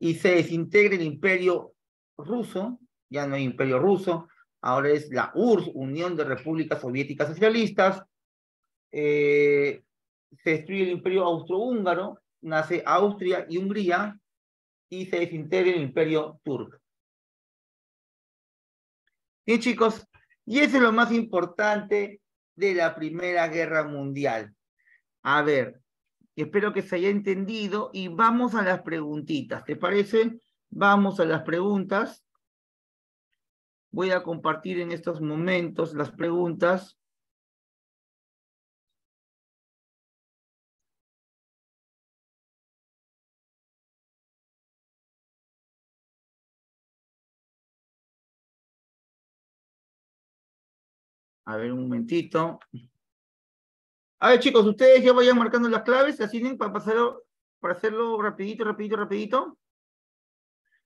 Y se desintegra el imperio ruso, ya no hay imperio ruso, ahora es la URSS, Unión de Repúblicas Soviéticas Socialistas. Se destruye el imperio austrohúngaro, nace Austria y Hungría, y se desintegra el imperio turco. Bien, chicos, y eso es lo más importante de la Primera Guerra Mundial. A ver, espero que se haya entendido y vamos a las preguntitas, ¿te parece? Vamos a las preguntas. Voy a compartir en estos momentos las preguntas. A ver, un momentito. A ver, chicos, ustedes ya vayan marcando las claves, así tienen para pasarlo, para hacerlo rapidito, rapidito, rapidito.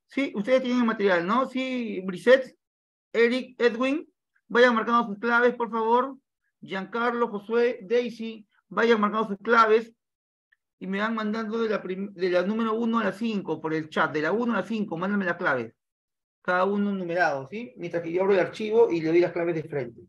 Sí, ustedes tienen el material, ¿no? Sí, Briset, Eric, Edwin, vayan marcando sus claves, por favor. Giancarlo, Josué, Daisy, vayan marcando sus claves y me van mandando de la número 1 a la 5 por el chat. De la 1 a la 5, mándame las claves. Cada uno numerado, ¿sí? Mientras que yo abro el archivo y le doy las claves de frente.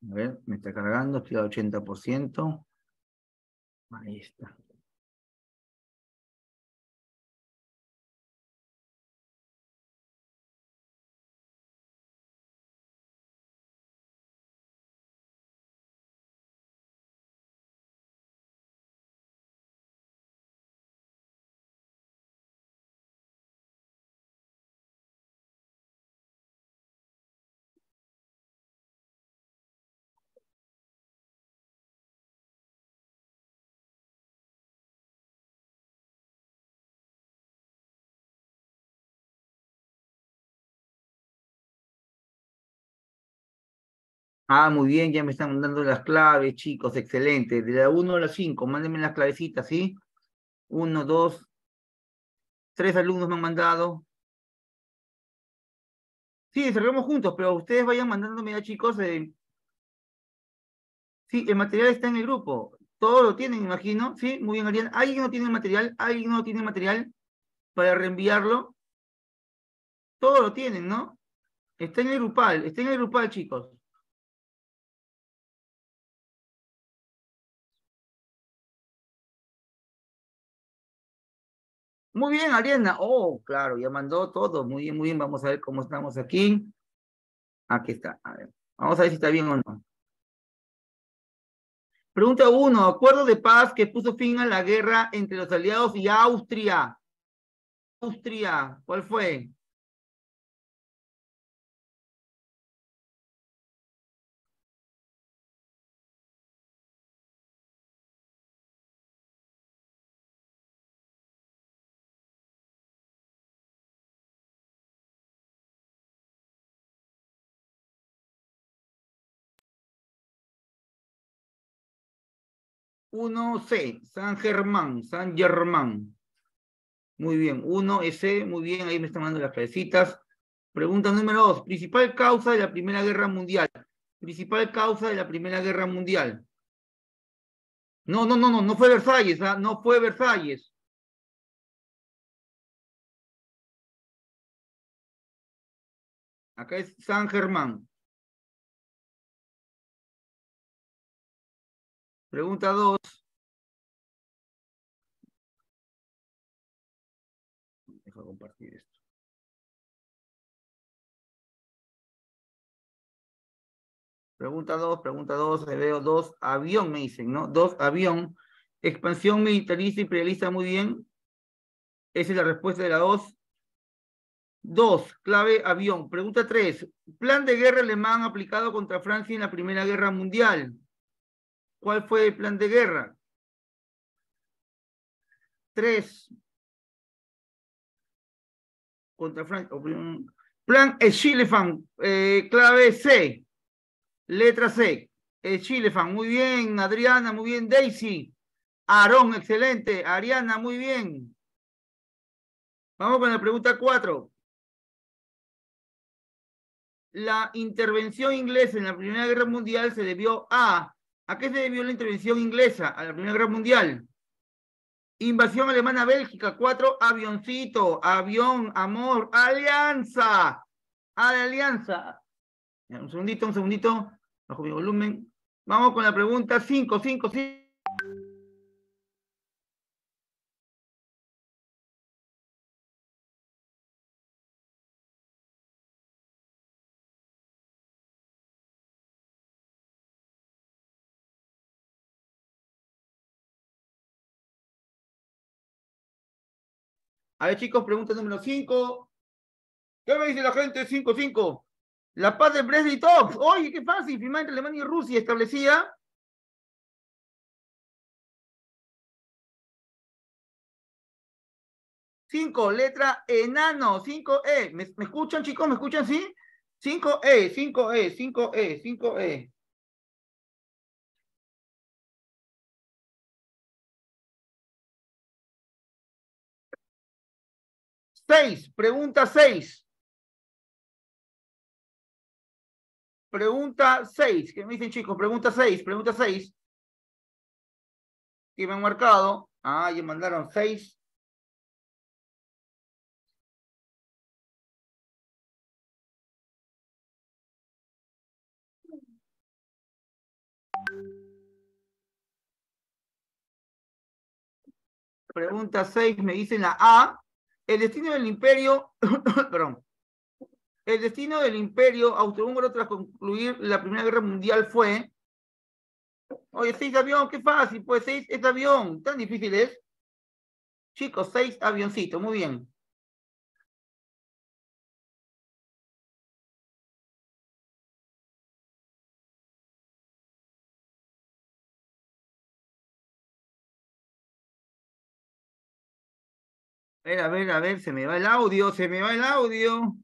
A ver, me está cargando, estoy al 80%. Ahí está. Ah, muy bien, ya me están dando las claves, chicos, excelente. De la 1 a la 5, mándenme las clavecitas, ¿sí? 1, 2, 3 alumnos me han mandado. Sí, desarrollamos juntos, pero ustedes vayan mandándome ya, chicos. Sí, el material está en el grupo. Todos lo tienen, imagino. Sí, muy bien, Ariana. ¿Alguien no tiene el material? ¿Alguien no tiene el material para reenviarlo? Todos lo tienen, ¿no? Está en el grupal, chicos. Muy bien, Ariana. Oh, claro, ya mandó todo. Muy bien, muy bien. Vamos a ver cómo estamos aquí. Aquí está. A ver. Vamos a ver si está bien o no. Pregunta 1. Acuerdo de paz que puso fin a la guerra entre los aliados y Austria. Austria, ¿cuál fue? Uno C, San Germán, San Germán. Muy bien, 1 S, muy bien, ahí me están dando las cabecitas. Pregunta número 2. Principal causa de la Primera Guerra Mundial. Principal causa de la Primera Guerra Mundial. No, no, no, no, no fue Versalles, ¿ah? No fue Versalles. Acá es San Germán. Pregunta 2. Deja compartir esto. Pregunta 2, veo 2, avión, me dicen, ¿no? 2, avión. Expansión militarista imperialista, muy bien. Esa es la respuesta de la 2. 2, clave avión. Pregunta 3, plan de guerra alemán aplicado contra Francia en la Primera Guerra Mundial. ¿Cuál fue el plan de guerra? 3, contra Francia. Plan Schlieffen, clave C, letra C. Schlieffen, muy bien, Adriana, muy bien, Daisy. Aarón, excelente. Ariana, muy bien. Vamos con la pregunta 4. La intervención inglesa en la Primera Guerra Mundial se debió ¿a qué se debió la intervención inglesa a la Primera Guerra Mundial? Invasión alemana a Bélgica, 4, avioncito, avión, amor, alianza, alianza. Un segundito, bajo mi volumen. Vamos con la pregunta 5. A ver, chicos, pregunta número 5. ¿Qué me dice la gente? 5. La paz de Brest-Litovsk. Oye, qué fácil. Firmada entre Alemania y Rusia establecía. 5, letra enano. 5E. ¿Me escuchan, chicos? ¿Me escuchan, sí? 5E. 6, pregunta 6. Pregunta 6. ¿Qué me dicen, chicos? Pregunta 6. ¿Qué me han marcado? Ya mandaron 6. Pregunta 6, me dicen la A. El destino del imperio, perdón, el destino del imperio austrohúngaro tras concluir la Primera Guerra Mundial fue... Oye, 6 avión, qué fácil, pues 6 es avión, tan difícil es. Chicos, 6 avioncitos, muy bien. A ver, se me va el audio, se me va el audio.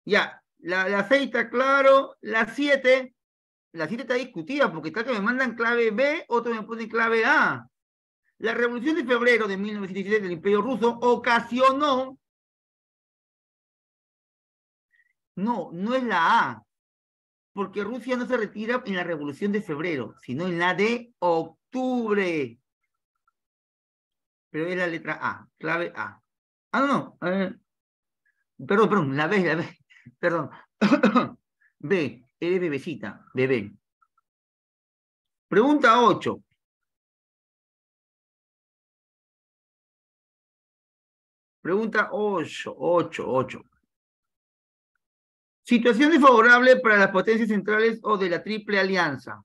Ya, la 6 está claro, la 7 está discutida porque está que me mandan clave B, otro me pone clave A. La Revolución de Febrero de 1917 del Imperio Ruso ocasionó... No, no es la A, porque Rusia no se retira en la Revolución de Febrero, sino en la de octubre. Pero es la letra A, clave A. Ah, no, no. Perdón, la B, perdón. B, eres bebecita, bebé. Pregunta 8. Pregunta 8. Situación desfavorable para las potencias centrales o de la Triple Alianza.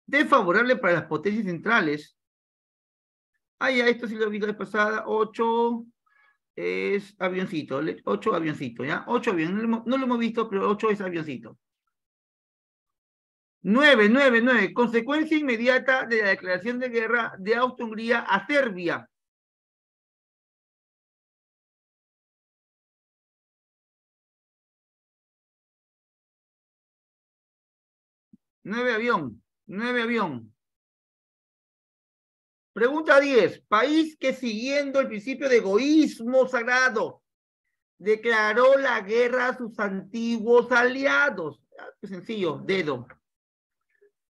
Desfavorable para las potencias centrales. Ah, ya, esto sí lo vi la vez pasada. 8 es avioncito. 8 avioncito, ¿ya? 8 aviones. No lo hemos visto, pero 8 es avioncito. 9. Consecuencia inmediata de la declaración de guerra de Austria-Hungría a Serbia. 9 avión. Pregunta 10. País que siguiendo el principio de egoísmo sagrado declaró la guerra a sus antiguos aliados. Qué sencillo, dedo.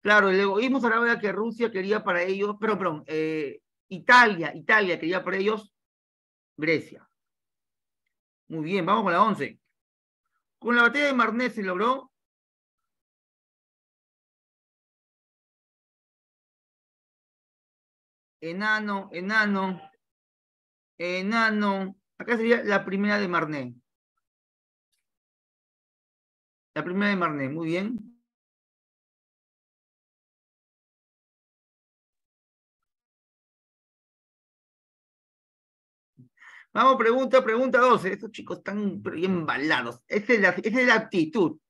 Claro, el egoísmo sagrado era que Rusia quería para ellos, perdón, Italia quería para ellos Grecia. Muy bien, vamos con la 11. Con la batalla de Marne se logró enano. Acá sería la primera de Marne. La primera de Marne, muy bien. Vamos, pregunta 12. Estos chicos están bien embalados. Esa es la actitud.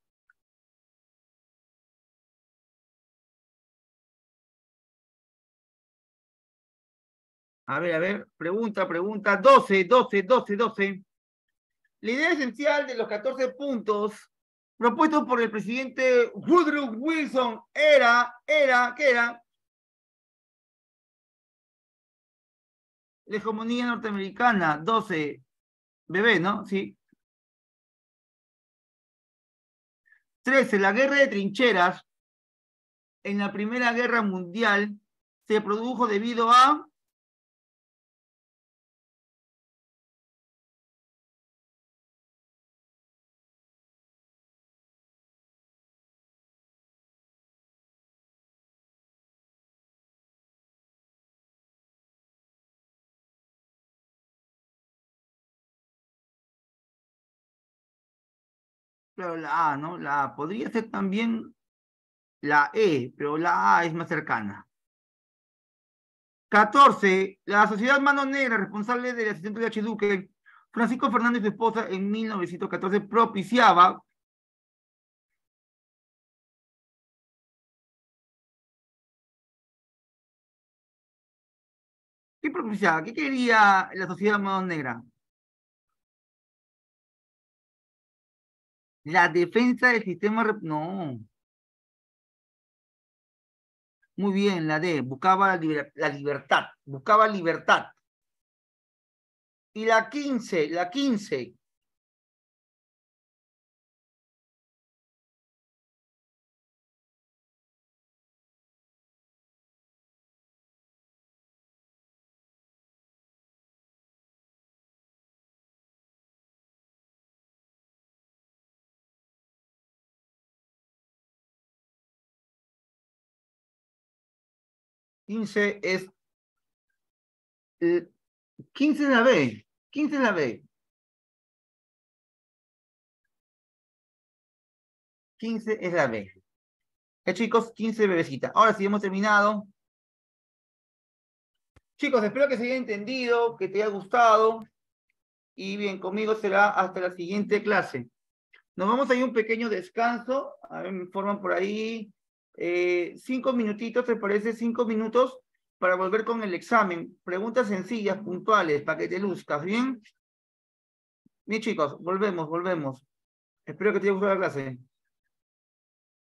A ver. Pregunta. 12. La idea esencial de los 14 puntos propuestos por el presidente Woodrow Wilson era, ¿qué era? La hegemonía norteamericana, 12. Bebé, ¿no? Sí. 13. La guerra de trincheras en la Primera Guerra Mundial se produjo debido a... Claro, la A, ¿no? La A. Podría ser también la E, pero la A es más cercana. 14. La Sociedad Mano Negra, responsable del asistente de Archiduque Francisco Fernández y su esposa en 1914, propiciaba... ¿Qué propiciaba? ¿Qué quería la Sociedad Mano Negra? La defensa del sistema... No. Muy bien, la D. Buscaba la libertad. Buscaba libertad. Y la 15. 15 es... 15 es la B. 15 es la B. 15 es la B. Chicos, 15 bebecita. Ahora sí hemos terminado. Chicos, espero que se haya entendido, que te haya gustado. Y bien, conmigo será hasta la siguiente clase. Nos vamos a ir un pequeño descanso. A ver, me informan por ahí. 5 minutitos, ¿te parece? 5 minutos para volver con el examen. Preguntas sencillas, puntuales, para que te luzcas, ¿bien? Bien, chicos, volvemos. Espero que te haya gustado la clase.